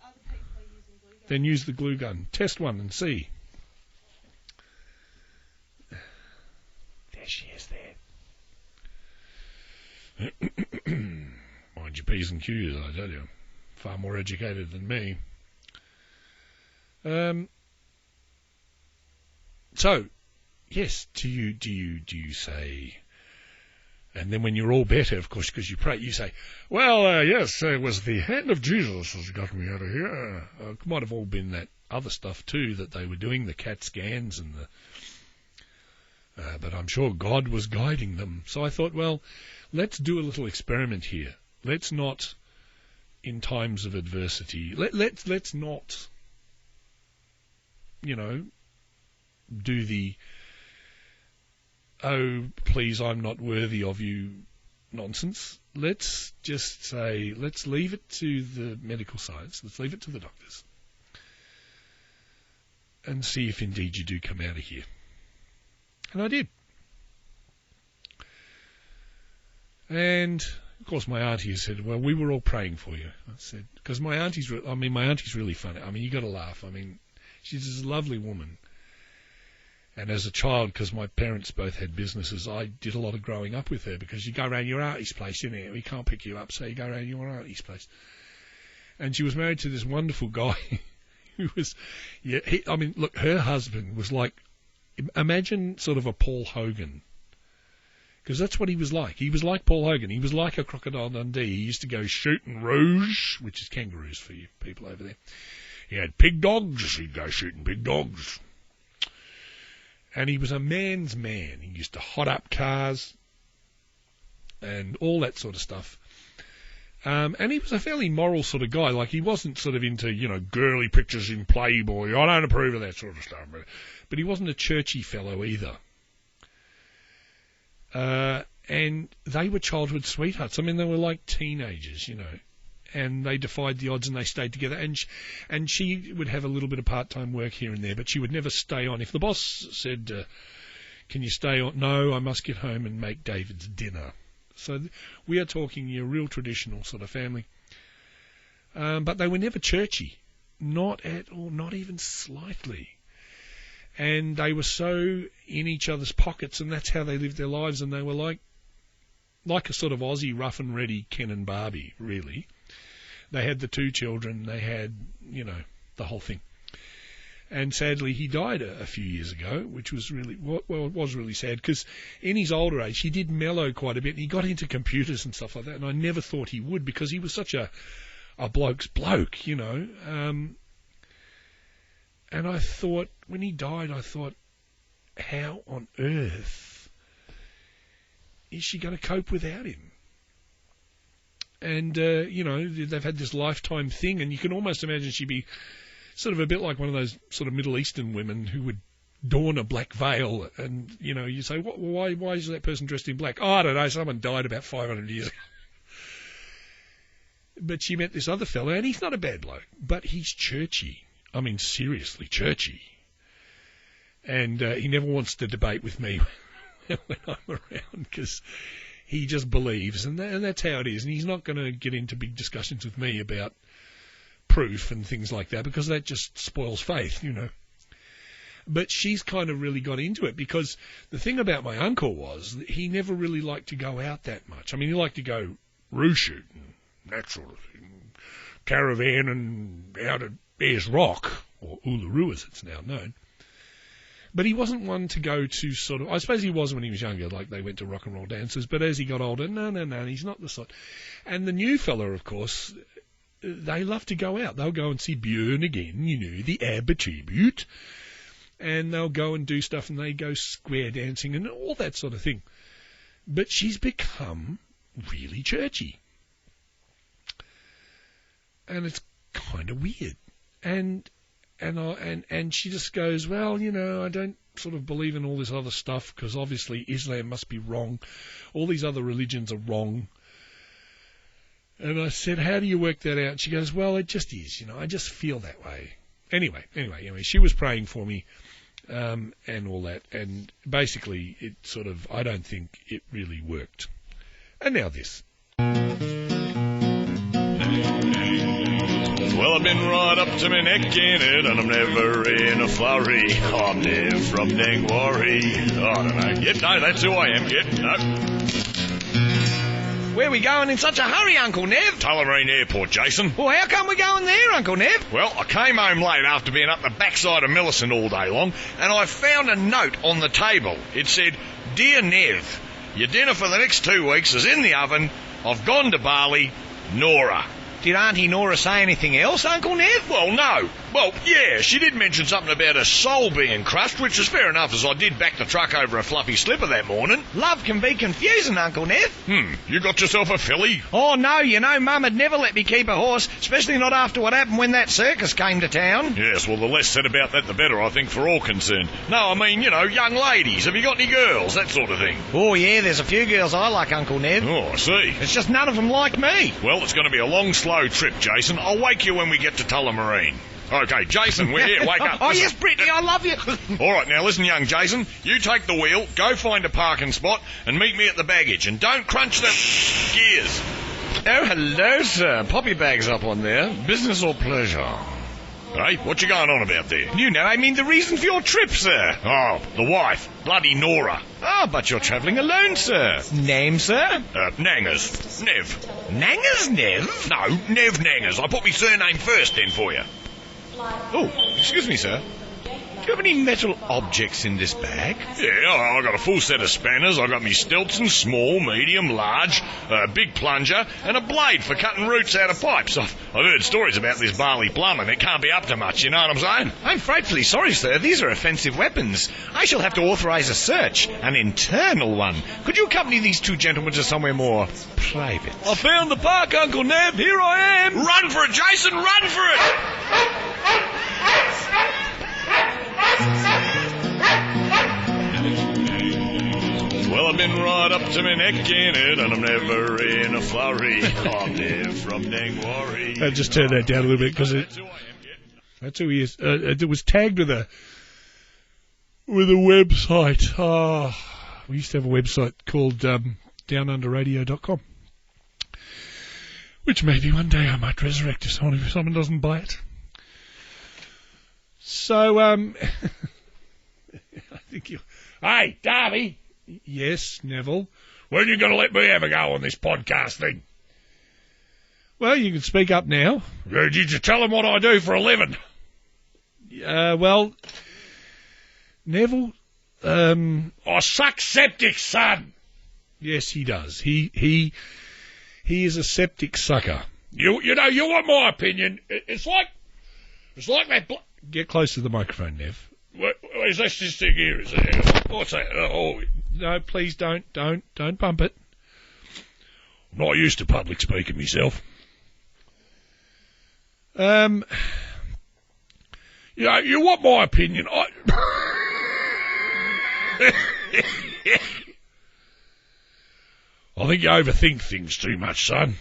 Other people are using glue guns. Then use the glue gun. Test one and see. There she is there. Mind your P's and Q's, I tell you. Far more educated than me. So, yes, do you say, and then when you're all better, of course, because you pray, you say, well, yes, it was the hand of Jesus has got me out of here. It might have all been that other stuff too that they were doing, the CAT scans and but I'm sure God was guiding them. So I thought, well, let's do a little experiment here. Let's not, in times of adversity, let's not, do the, oh, please, I'm not worthy of you nonsense. Let's just say, let's leave it to the medical science. Let's leave it to the doctors. And see if indeed you do come out of here. And I did. And, of course, my auntie said, well, we were all praying for you. I said, because my auntie's really funny. I mean, you got to laugh. I mean, she's this lovely woman. And as a child, because my parents both had businesses, I did a lot of growing up with her, because you go around your auntie's place, you know, we can't pick you up, so you go around your auntie's place. And she was married to this wonderful guy who was, look, her husband was like, imagine sort of a Paul Hogan. Because that's what he was like. He was like Paul Hogan. He was like a Crocodile Dundee. He used to go shooting rouge, which is kangaroos for you people over there. He had pig dogs. He'd go shooting pig dogs. And he was a man's man. He used to hot up cars and all that sort of stuff. And he was a fairly moral sort of guy. Like, he wasn't sort of into, you know, girly pictures in Playboy. I don't approve of that sort of stuff. But he wasn't a churchy fellow either. And they were childhood sweethearts. I mean, they were like teenagers, you know. And they defied the odds and they stayed together. And she would have a little bit of part-time work here and there, but she would never stay on. If the boss said, can you stay on? No, I must get home and make David's dinner. So we are talking a real traditional sort of family. But they were never churchy. Not at all, not even slightly. And they were so in each other's pockets, and that's how they lived their lives. And they were like a sort of Aussie rough and ready Ken and Barbie, really. They had the 2 children. They had, you know, the whole thing. And sadly, he died a few years ago, which was really, well, it was really sad, because in his older age, he did mellow quite a bit, and he got into computers and stuff like that, and I never thought he would, because he was such a bloke's bloke, you know. And I thought, when he died, I thought, how on earth is she going to cope without him? And, you know, they've had this lifetime thing, and you can almost imagine she'd be sort of a bit like one of those sort of Middle Eastern women who would don a black veil, and, you know, you say, why is that person dressed in black? Oh, I don't know, someone died about 500 years ago. But she met this other fellow, and he's not a bad bloke, but he's churchy. I mean, seriously churchy. And he never wants to debate with me when I'm around, because he just believes, and that's how it is. And he's not going to get into big discussions with me about proof and things like that, because that just spoils faith, you know. But she's kind of really got into it, because the thing about my uncle was that he never really liked to go out that much. I mean, he liked to go roo shooting, that sort of thing, caravan and out at Ayers Rock, or Uluru as it's now known. But he wasn't one to go to sort of, I suppose he was when he was younger, like they went to rock and roll dances, but as he got older, no, he's not the sort. And the new fella, of course, they love to go out. They'll go and see Björn again, you know, the ABBA tribute, and they'll go and do stuff, and they go square dancing and all that sort of thing. But she's become really churchy. And it's kind of weird. And she just goes, well, you know, I don't sort of believe in all this other stuff, because obviously Islam must be wrong. All these other religions are wrong. And I said, how do you work that out? And she goes, well, it just is, you know, I just feel that way. Anyway, she was praying for me, and all that. And basically, it sort of, I don't think it really worked. And now this. Well, I've been right up to my neck in it, and I'm never in a flurry. I'm Nev from Nangwarry. I don't know. Yep, no, that's who I am. Yep, no. Where are we going in such a hurry, Uncle Nev? Tullamarine Airport, Jason. Well, how come we're going there, Uncle Nev? Well, I came home late after being up the backside of Millicent all day long, and I found a note on the table. It said, Dear Nev, your dinner for the next 2 weeks is in the oven. I've gone to Bali. Nora. Did Auntie Nora say anything else, Uncle Nev? Well, no. Well, yeah, she did mention something about her soul being crushed, which is fair enough, as I did back the truck over a fluffy slipper that morning. Love can be confusing, Uncle Nev. You got yourself a filly? Oh, no, you know, Mum had never let me keep a horse, especially not after what happened when that circus came to town. Yes, well, the less said about that, the better, I think, for all concerned. No, I mean, you know, young ladies. Have you got any girls? That sort of thing. Oh, yeah, there's a few girls I like, Uncle Nev. Oh, I see. It's just none of them like me. Well, it's going to be a long, slow trip, Jason. I'll wake you when we get to Tullamarine. Okay, Jason, we're here. Wake up. Oh, yes, Brittany, I love you. All right, now listen, young Jason. You take the wheel, go find a parking spot, and meet me at the baggage. And don't crunch the gears. Oh, hello, sir. Pop your bags up on there. Business or pleasure? Hey, what you going on about there? You know, I mean the reason for your trip, sir. Oh, the wife. Bloody Nora. Ah, but you're travelling alone, sir. Name, sir? Nangers. Nev. Nangers, Nev? No, Nev Nangers. I put my surname first then for you. Oh, excuse me, sir. Do you have any metal objects in this bag? Yeah, I got a full set of spanners. I got me Stilton, small, medium, large, a big plunger, and a blade for cutting roots out of pipes. I've heard stories about this Barley Plum, and it can't be up to much, you know what I'm saying? I'm frightfully sorry, sir. These are offensive weapons. I shall have to authorise a search, an internal one. Could you accompany these two gentlemen to somewhere more private? I found the park, Uncle Nev. Here I am. Run for it, Jason, run for it! Well, I've been right up to my neck in it, and I'm never in a flurry. I'm Nev from Dangwarry. I just turned that down a little bit because that's who he is. It was tagged with a website. We used to have a website called downunderradio.com, which maybe one day I might resurrect if someone doesn't buy it. So, I think you... Hey, Darby! Yes, Neville? When are you going to let me have a go on this podcast thing? Well, you can speak up now. Did you tell them what I do for a living? Well, Neville, I suck septic, son. Yes, he does. He is a septic sucker. You know, you want my opinion. It's like that... Get close to the microphone, Nev. What is this thing here? Is it? What's that? Oh, no, please don't bump it. I'm not used to public speaking myself. You know, you want my opinion? I think you overthink things too much, son.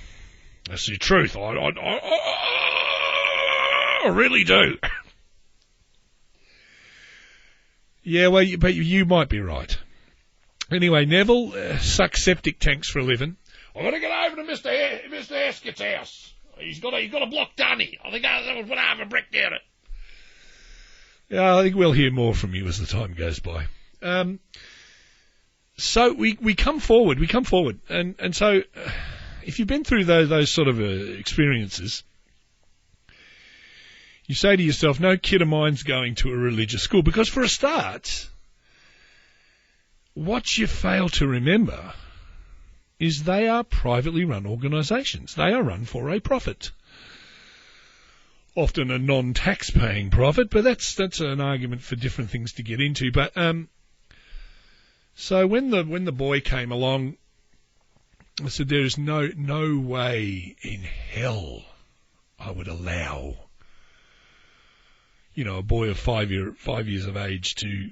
That's the truth. I really do. Yeah, well, but you might be right. Anyway, Neville sucks septic tanks for a living. I've got to get over to Mr. Eskett's house. He's got a block dunny. I think I'll put half a brick down it. Yeah, I think we'll hear more from you as the time goes by. So we come forward, and so if you've been through those sort of experiences, you say to yourself, no kid of mine's going to a religious school, because for a start, what you fail to remember is they are privately run organisations. They are run for a profit. Often a non-tax-paying profit, but that's an argument for different things to get into. But so when the boy came along, I said, there is no way in hell I would allow, you know, a boy of 5 years of age to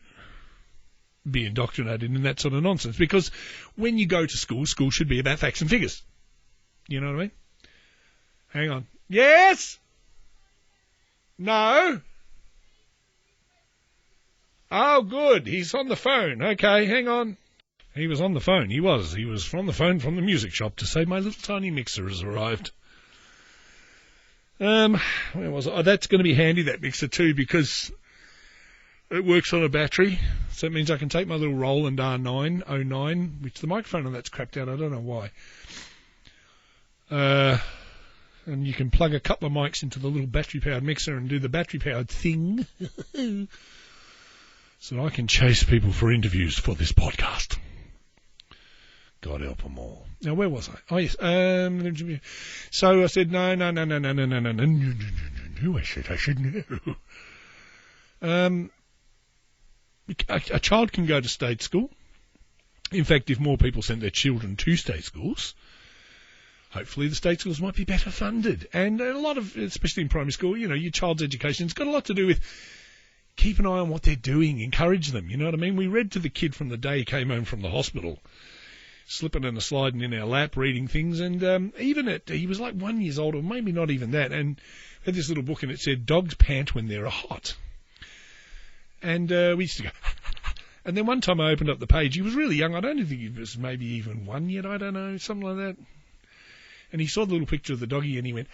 be indoctrinated in that sort of nonsense. Because when you go to school should be about facts and figures. You know what I mean? Hang on. Yes? No? Oh, good. He's on the phone. Okay, hang on. He was on the phone. He was from the phone from the music shop to say my little tiny mixer has arrived. Where was it? Oh, that's going to be handy, that mixer too, because it works on a battery. So it means I can take my little Roland R909, which the microphone on that's crapped out. I don't know why. And you can plug a couple of mics into the little battery-powered mixer and do the battery-powered thing. So I can chase people for interviews for this podcast. God help them all. Now, where was I? Oh, yes. So I said, no. I should know. A child can go to state school. In fact, if more people sent their children to state schools, hopefully the state schools might be better funded. And a lot of, especially in primary school, you know, your child's education's got a lot to do with keep an eye on what they're doing, encourage them, you know what I mean? We read to the kid from the day he came home from the hospital, slipping and sliding in our lap, reading things, and he was like 1 year old, or maybe not even that, and had this little book and it said, dogs pant when they're hot. And we used to go, and then one time I opened up the page, he was really young, I don't think he was maybe even 1 yet, I don't know, something like that. And he saw the little picture of the doggy and he went,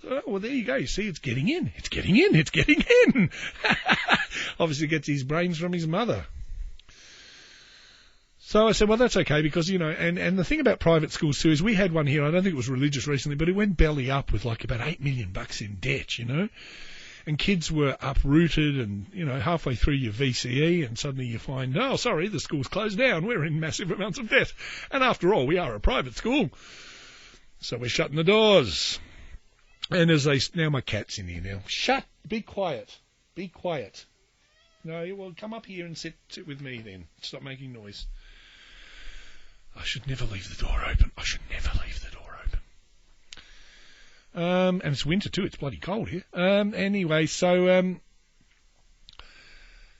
Oh, well, there you go. You see, it's getting in. It's getting in. It's getting in. Obviously gets his brains from his mother. So I said, well, that's okay because, you know, and the thing about private schools too is we had one here, I don't think it was religious recently, but it went belly up with like about $8 million in debt, you know. And kids were uprooted and, you know, halfway through your VCE and suddenly you find, oh, sorry, the school's closed down. We're in massive amounts of debt. And after all, we are a private school. So we're shutting the doors. And now my cat's in here now. Shut, be quiet. Be quiet. No, well, come up here and sit with me then. Stop making noise. I should never leave the door open. I should never leave the door open. And it's winter too. It's bloody cold here. Anyway, so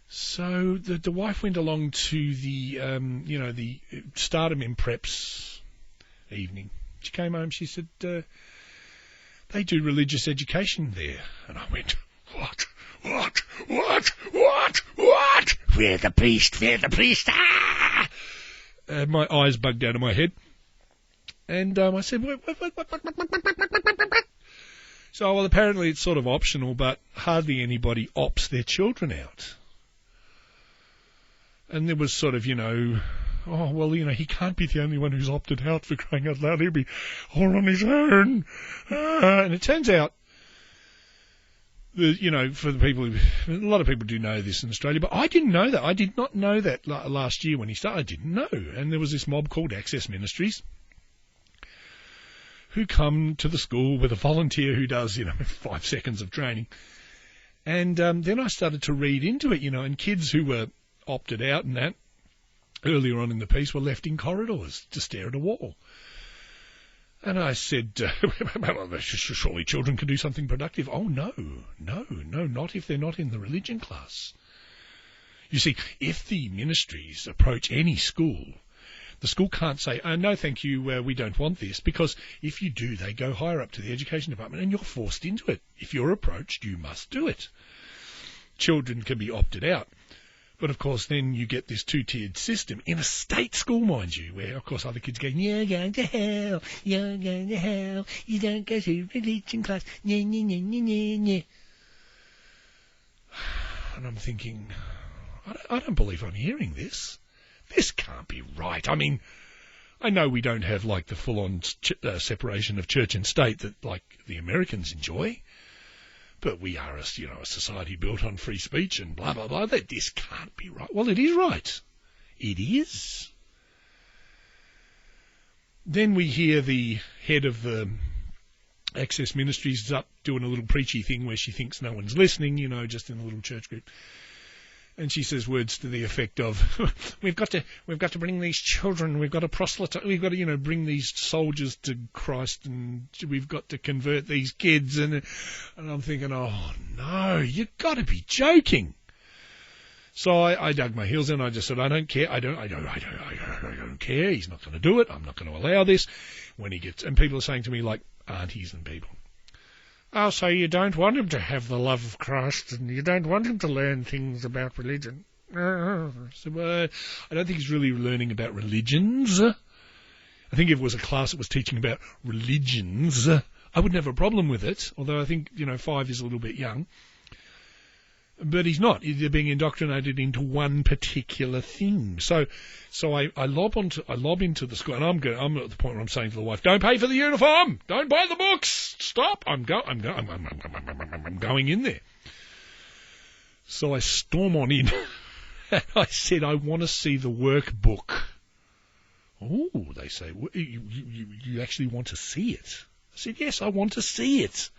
the wife went along to the, the Stardom in Preps evening. She came home. She said, they do religious education there. And I went, what? We're the priest. Ah! My eyes bugged out of my head. And I said, what? So, well, apparently it's sort of optional, but hardly anybody opts their children out. And there was sort of, oh, well, he can't be the only one who's opted out, for crying out loud. He'll be all on his own. And it turns out, for the people, a lot of people do know this in Australia, but I didn't know that. I did not know that last year when he started. I didn't know. And there was this mob called Access Ministries who come to the school with a volunteer who does, 5 seconds of training. And then I started to read into it, and kids who were opted out and that earlier on in the piece were left in corridors to stare at a wall. And I said, well, surely children can do something productive. Oh, no, not if they're not in the religion class. You see, if the ministries approach any school, the school can't say, no, thank you, we don't want this, because if you do, they go higher up to the education department and you're forced into it. If you're approached, you must do it. Children can be opted out. But, of course, then you get this two-tiered system in a state school, mind you, where, of course, other kids go, you're going to hell, you don't go to religion class, And I'm thinking, I don't believe I'm hearing this. This can't be right. I mean, I know we don't have, like, the full-on separation of church and state that, like, the Americans enjoy. But we are a society built on free speech and blah, blah, blah. That this can't be right. Well, it is right. It is. Then we hear the head of the Access Ministries is up doing a little preachy thing where she thinks no one's listening, just in a little church group. And she says words to the effect of, we've got to bring these children, we've got to proselytize, we've got to, bring these soldiers to Christ, and we've got to convert these kids. And I'm thinking, oh no, you've got to be joking. So I dug my heels in. I just said, I don't care. I don't care. He's not going to do it. I'm not going to allow this. And people are saying to me, like aunties and people, oh, so you don't want him to have the love of Christ and you don't want him to learn things about religion. So, I don't think he's really learning about religions. I think if it was a class that was teaching about religions, I wouldn't have a problem with it, although I think, 5 is a little bit young. But he's not. They're being indoctrinated into one particular thing. So I lob into the school, and I'm at the point where I'm saying to the wife, "Don't pay for the uniform. Don't buy the books. Stop. I'm going in there." So I storm on in, and I said, "I want to see the workbook." Oh, they say, you actually want to see it? I said, "Yes, I want to see it."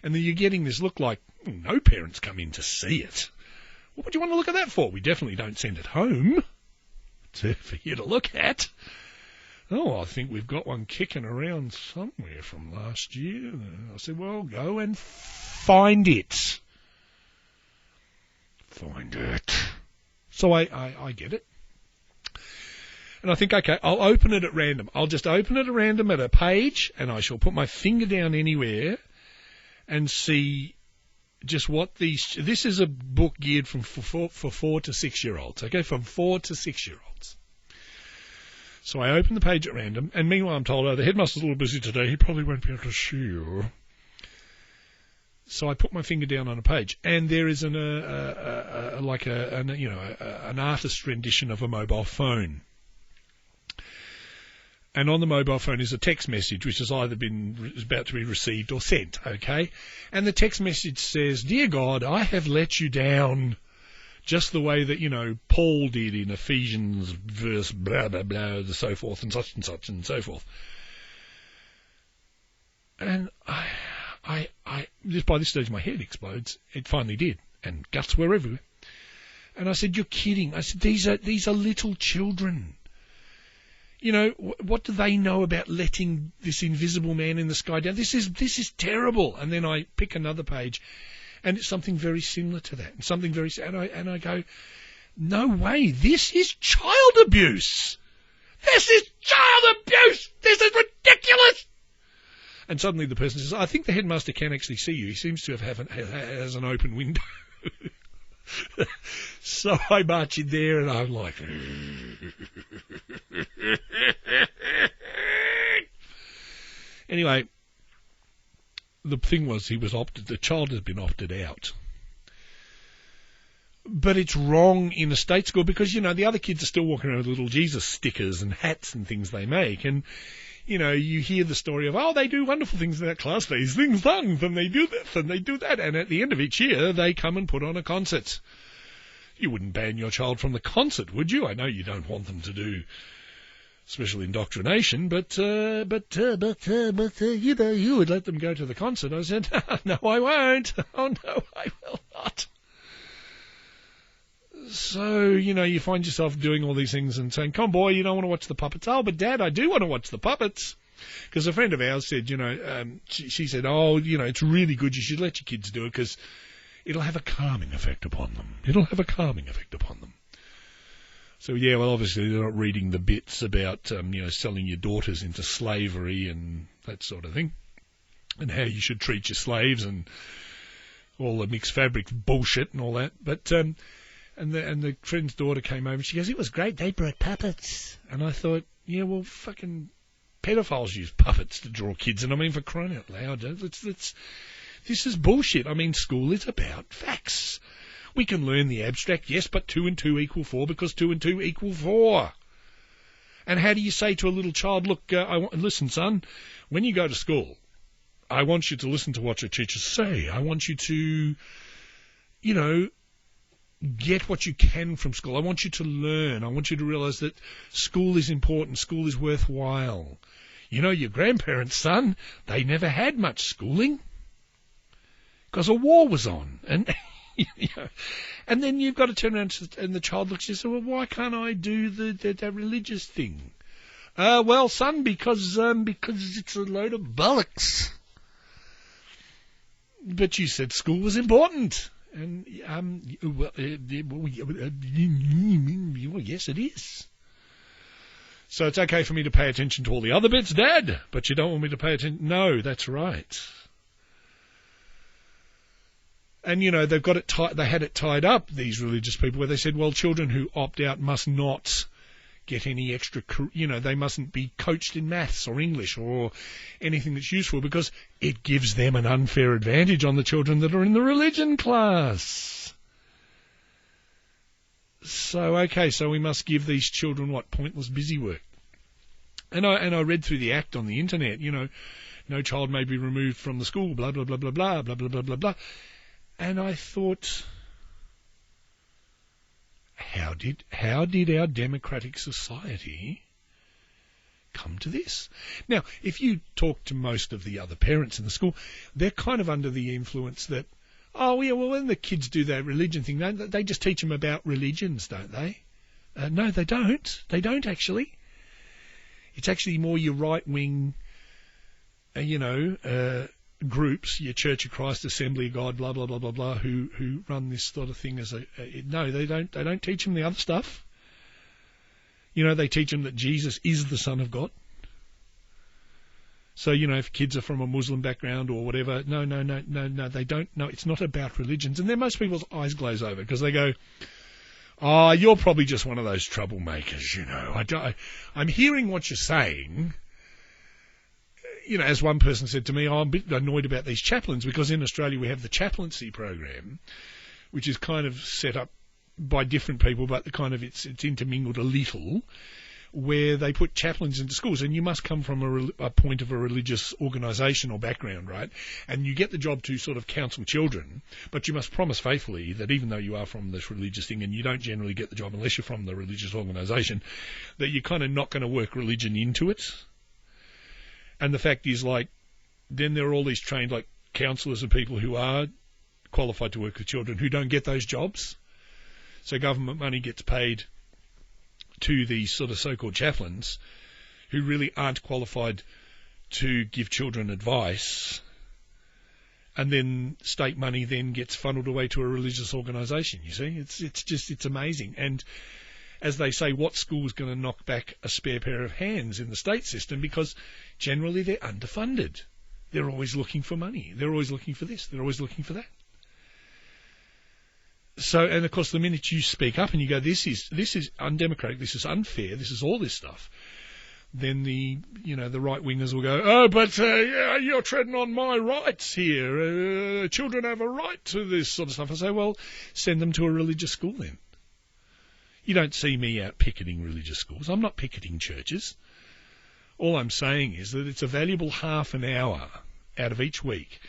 And then you're getting this look like, no parents come in to see it. Well, what do you want to look at that for? We definitely don't send it home for you to look at. Oh, I think we've got one kicking around somewhere from last year. I said, well, go and find it. Find it. So I get it. And I think, okay, I'll open it at random. I'll just open it at random at a page, and I shall put my finger down anywhere and see just what this is a book geared for 4 to 6 year olds, okay, from 4 to 6 year olds. So I open the page at random, and meanwhile I'm told, the headmaster's a little busy today, he probably won't be able to see you. So I put my finger down on a page, and there is an artist rendition of a mobile phone. And on the mobile phone is a text message which is either is about to be received or sent, okay? And the text message says, "Dear God, I have let you down," just the way that, Paul did in Ephesians verse blah, blah, blah, and so forth, and such and so forth. And just by this stage my head explodes. It finally did, and guts were everywhere. And I said, "You're kidding." I said, these are little children. What do they know about letting this invisible man in the sky down? This is terrible. And then I pick another page, and it's something very similar to that, and something very, and I go, no way, this is child abuse. This is child abuse. This is ridiculous. And suddenly the person says, "I think the headmaster can actually see you. He seems to has an open window." So I march in there, and I'm like, anyway, the thing was, the child has been opted out. But it's wrong in a state school because, the other kids are still walking around with little Jesus stickers and hats and things they make. And, you hear the story of, they do wonderful things in that class. They sing songs and they do this and they do that. And at the end of each year, they come and put on a concert. You wouldn't ban your child from the concert, would you? I know you don't want them to do special indoctrination, but you would let them go to the concert. I said, "No, I won't. Oh, no, I will not." So, you find yourself doing all these things and saying, "Come, boy, you don't want to watch the puppets." "Oh, but Dad, I do want to watch the puppets." Because a friend of ours said, she said, it's really good. You should let your kids do it because it'll have a calming effect upon them. So, yeah, well, obviously they're not reading the bits about, selling your daughters into slavery and that sort of thing, and how you should treat your slaves and all the mixed fabric bullshit and all that. But, and the friend's daughter came over and she goes, "It was great. They brought puppets." And I thought, yeah, well, fucking pedophiles use puppets to draw kids. And for crying out loud, this is bullshit. School is about facts. We can learn the abstract, yes, but 2 and 2 equal 4 because 2 and 2 equal 4. And how do you say to a little child, "Look, listen, son, when you go to school, I want you to listen to what your teachers say. I want you to, get what you can from school. I want you to learn. I want you to realize that school is important. School is worthwhile. Your grandparents, son, they never had much schooling because a war was on." And and then you've got to turn around and the child looks at you and says, "Well, why can't I do the religious thing?" "Well, son, because it's a load of bollocks." "But you said school was important." And, well, yes, it is. "So it's okay for me to pay attention to all the other bits, Dad, but you don't want me to pay attention?" "No, that's right." And, they've got it they had it tied up, these religious people, where they said, well, children who opt out must not get any extra, they mustn't be coached in maths or English or anything that's useful because it gives them an unfair advantage on the children that are in the religion class. So we must give these children pointless busy work. And I read through the act on the internet, no child may be removed from the school, blah, blah, blah, blah, blah, blah, blah, blah, blah, blah. And I thought, how did our democratic society come to this? Now, if you talk to most of the other parents in the school, they're kind of under the influence that, when the kids do that religion thing, they just teach them about religions, don't they? No, they don't. They don't, actually. It's actually more your right-wing, groups, your Church of Christ, Assembly of God, blah, blah, blah, blah, blah, who run this sort of thing as no, they don't teach them the other stuff. They teach them that Jesus is the Son of God. So, if kids are from a Muslim background or whatever, no, they don't. No, it's not about religions. And then most people's eyes glaze over because they go, you're probably just one of those troublemakers, I'm hearing what you're saying, as one person said to me, I'm a bit annoyed about these chaplains because in Australia we have the chaplaincy program, which is kind of set up by different people, but the kind of it's intermingled a little, where they put chaplains into schools, and you must come from a point of a religious organisation or background, right? And you get the job to sort of counsel children, but you must promise faithfully that even though you are from this religious thing, and you don't generally get the job unless you're from the religious organisation, that you're kind of not going to work religion into it. And the fact is, like, then there are all these trained, like, counsellors and people who are qualified to work with children who don't get those jobs. So government money gets paid to these sort of so-called chaplains who really aren't qualified to give children advice, and then state money then gets funneled away to a religious organisation, you see. It's amazing. And as they say, what school is going to knock back a spare pair of hands in the state system? Because generally they're underfunded. They're always looking for money. They're always looking for this. They're always looking for that. So, and of course, the minute you speak up and you go, this is undemocratic, this is unfair, this is all this stuff, then the right wingers will go, oh, but you're treading on my rights here. Children have a right to this sort of stuff. I say, well, send them to a religious school then. You don't see me out picketing religious schools. I'm not picketing churches. All I'm saying is that it's a valuable half an hour out of each week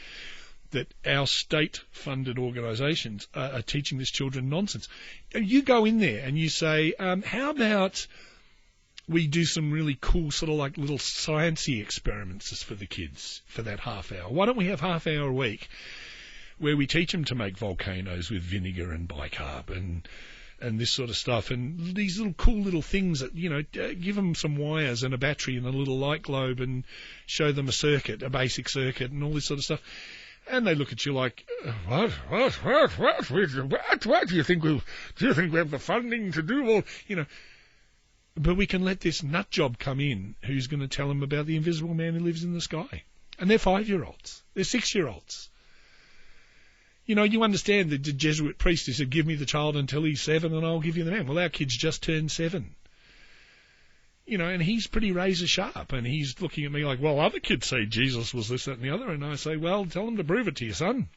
that our state-funded organisations are teaching these children nonsense. You go in there and you say, how about we do some really cool sort of like little sciencey experiments for the kids for that half hour? Why don't we have half hour a week where we teach them to make volcanoes with vinegar and bicarb and this sort of stuff, and these little cool little things that, give them some wires and a battery and a little light globe and show them a basic circuit and all this sort of stuff. And they look at you like, what? Do you think we have the funding to do all, But we can let this nut job come in who's going to tell them about the invisible man who lives in the sky. And they're 5-year-olds. They're 6-year-olds. You understand the Jesuit priest who said, give me the child until he's 7 and I'll give you the man. Well, our kid's just turned 7. And he's pretty razor sharp, and he's looking at me like, well, other kids say Jesus was this, that, and the other, and I say, well, tell them to prove it to your son.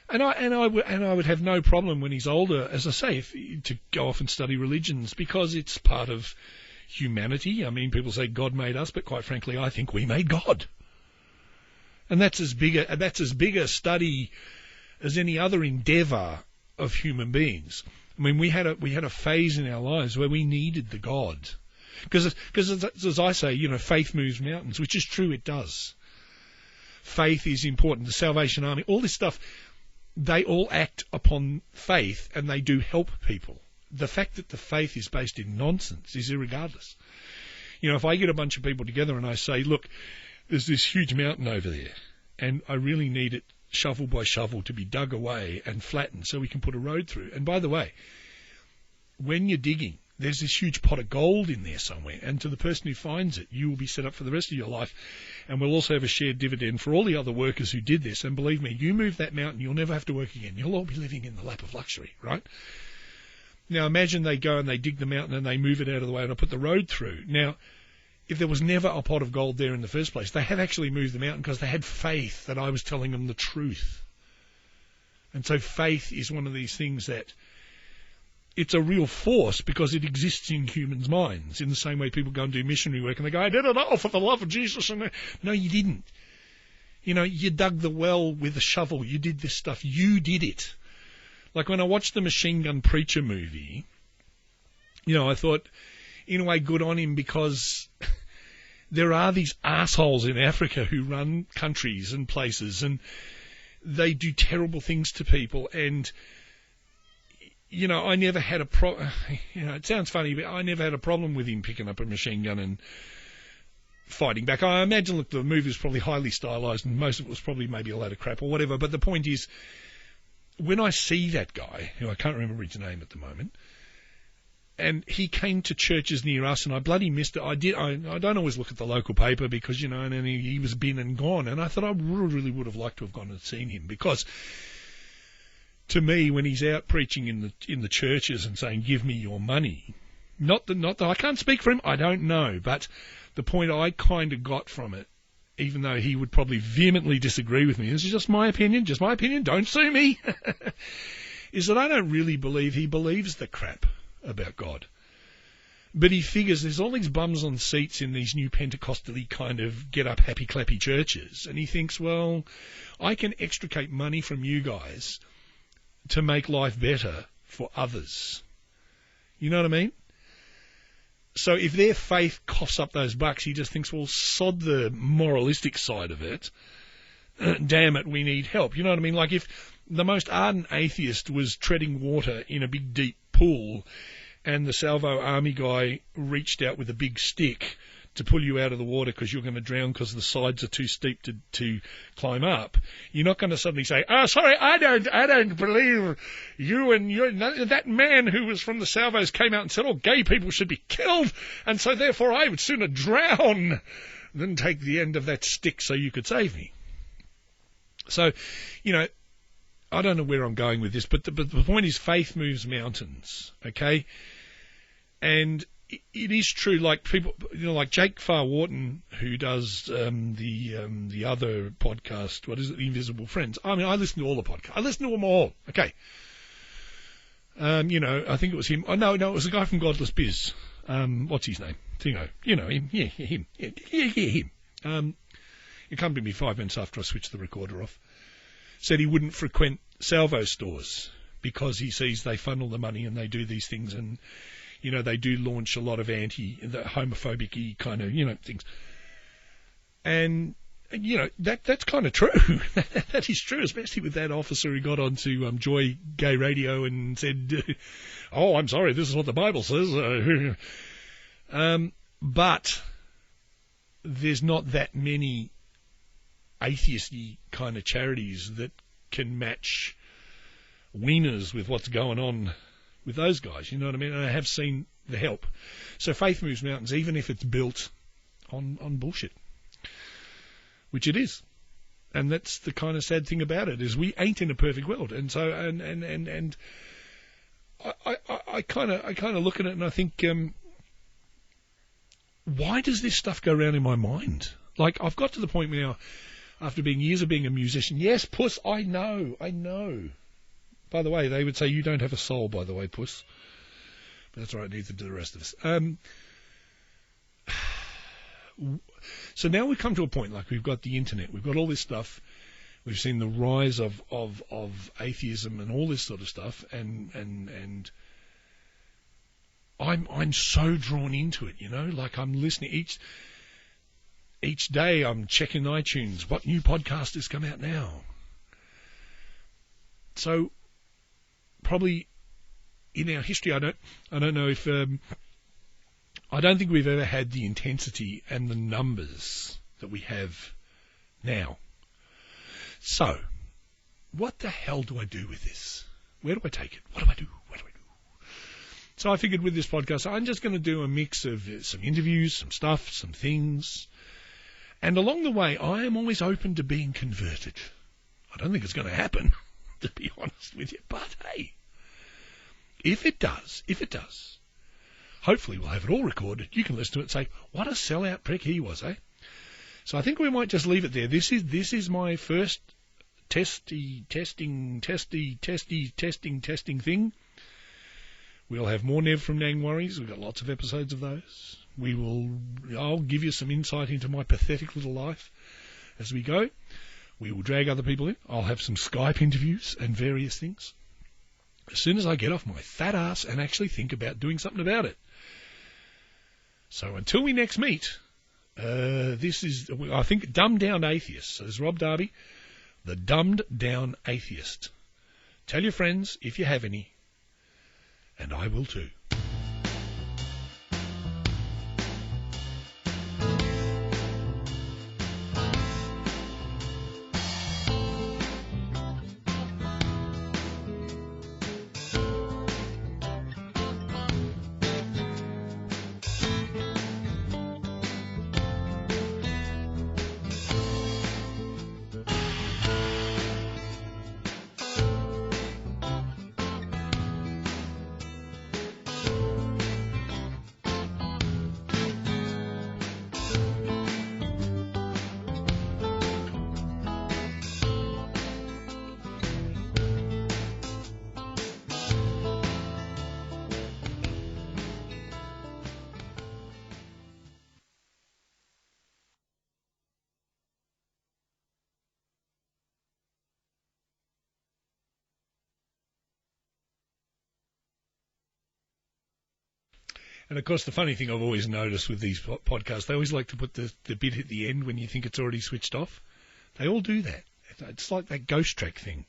And I would have no problem when he's older, as I say, to go off and study religions, because it's part of humanity. I mean, people say God made us, but quite frankly, I think we made God. And that's as big a study as any other endeavour of human beings. I mean, we had a phase in our lives where we needed the God. Because as I say, faith moves mountains, which is true, it does. Faith is important. The Salvation Army, all this stuff, they all act upon faith and they do help people. The fact that the faith is based in nonsense is irregardless. If I get a bunch of people together and I say, look, there's this huge mountain over there and I really need it shovel by shovel to be dug away and flattened so we can put a road through. And by the way, when you're digging, there's this huge pot of gold in there somewhere, and to the person who finds it, you will be set up for the rest of your life, and we'll also have a shared dividend for all the other workers who did this. And believe me, you move that mountain, you'll never have to work again. You'll all be living in the lap of luxury, right? Now imagine they go and they dig the mountain and they move it out of the way and I put the road through. Now, if there was never a pot of gold there in the first place, they had actually moved the mountain because they had faith that I was telling them the truth. And so faith is one of these things that it's a real force because it exists in humans' minds, in the same way people go and do missionary work and they go, I did it all for the love of Jesus. And no, you didn't. You dug the well with a shovel. You did this stuff. You did it. Like when I watched the Machine Gun Preacher movie, I thought, in a way, good on him, because there are these assholes in Africa who run countries and places and they do terrible things to people. And, I never had a it sounds funny, but I never had a problem with him picking up a machine gun and fighting back. I imagine, look, the movie was probably highly stylized and most of it was probably maybe a load of crap or whatever. But the point is, when I see that guy, who I can't remember his name at the moment, and he came to churches near us, and I bloody missed it. I don't always look at the local paper because, and then he was been and gone. And I thought I really would have liked to have gone and seen him, because to me, when he's out preaching in the churches and saying, give me your money, Not that I can't speak for him, I don't know, but the point I kind of got from it, even though he would probably vehemently disagree with me, this is just my opinion, don't sue me, is that I don't really believe he believes the crap about God. But he figures there's all these bums on seats in these new Pentecostally kind of get-up, happy-clappy churches, and he thinks, well, I can extricate money from you guys to make life better for others. You know what I mean? So if their faith coughs up those bucks, he just thinks, well, sod the moralistic side of it. Damn it, we need help. You know what I mean? Like if the most ardent atheist was treading water in a big, deep pool and the Salvo Army guy reached out with a big stick to pull you out of the water because you're going to drown because the sides are too steep to climb up, you're not going to suddenly say, oh, sorry, I don't believe you and that man who was from the Salvos came out and said, oh, gay people should be killed, and so therefore I would sooner drown than take the end of that stick so you could save me. So, you know, I don't know where I'm going with this, but the point is faith moves mountains, okay? And it is true, like people, you know, like Jake Farr-Wharton, who does the other podcast, what is it, The Invisible Friends. I mean, I listen to all the podcasts. I listen to them all, okay? You know, I think it was him. Oh, no, it was a guy from Godless Biz. What's his name? Tingo. You know him. Yeah, him. Yeah, him. He come to me 5 minutes after I switched the recorder off. Said he wouldn't frequent Salvo stores because he sees they funnel the money and they do these things, and you know they do launch a lot of homophobic-y kind of, you know, things. And you know that's kind of true. That is true, especially with that officer who got onto Joy Gay Radio and said, "Oh, I'm sorry, this is what the Bible says." But there's not that many atheist-y kind of charities that can match wieners with what's going on with those guys, you know what I mean? And I have seen the help. So faith moves mountains, even if it's built on bullshit, which it is. And that's the kind of sad thing about it, is we ain't in a perfect world. And so, and I kind of look at it and I think, why does this stuff go around in my mind? Like, I've got to the point now, after being years of being a musician, yes, Puss, I know. By the way, they would say you don't have a soul, by the way, Puss. But that's all right, neither do the rest of us. So now we've come to a point, like we've got the internet, we've got all this stuff, we've seen the rise of atheism and all this sort of stuff, and I'm so drawn into it, you know, like I'm listening each day I'm checking iTunes, what new podcast has come out now. So probably in our history, I don't know if I don't think we've ever had the intensity and the numbers that we have now. So, what the hell do I do with this? Where do I take it? What do I do? So I figured with this podcast, I'm just going to do a mix of some interviews, some stuff, some things. And along the way, I am always open to being converted. I don't think it's going to happen, to be honest with you. But hey, if it does, hopefully we'll have it all recorded. You can listen to it and say, what a sellout prick he was, eh? So I think we might just leave it there. This is my first testing thing. We'll have more Nev from Nang Worries. We've got lots of episodes of those. I'll give you some insight into my pathetic little life as we go. We will drag other people in. I'll have some Skype interviews and various things as soon as I get off my fat ass and actually think about doing something about it. So until we next meet, this is, I think, Dumbed Down Atheist. So there's Rob Darby, the Dumbed Down Atheist. Tell your friends if you have any, and I will too. And of course, the funny thing I've always noticed with these podcasts, they always like to put the bit at the end when you think it's already switched off. They all do that. It's like that ghost track thing.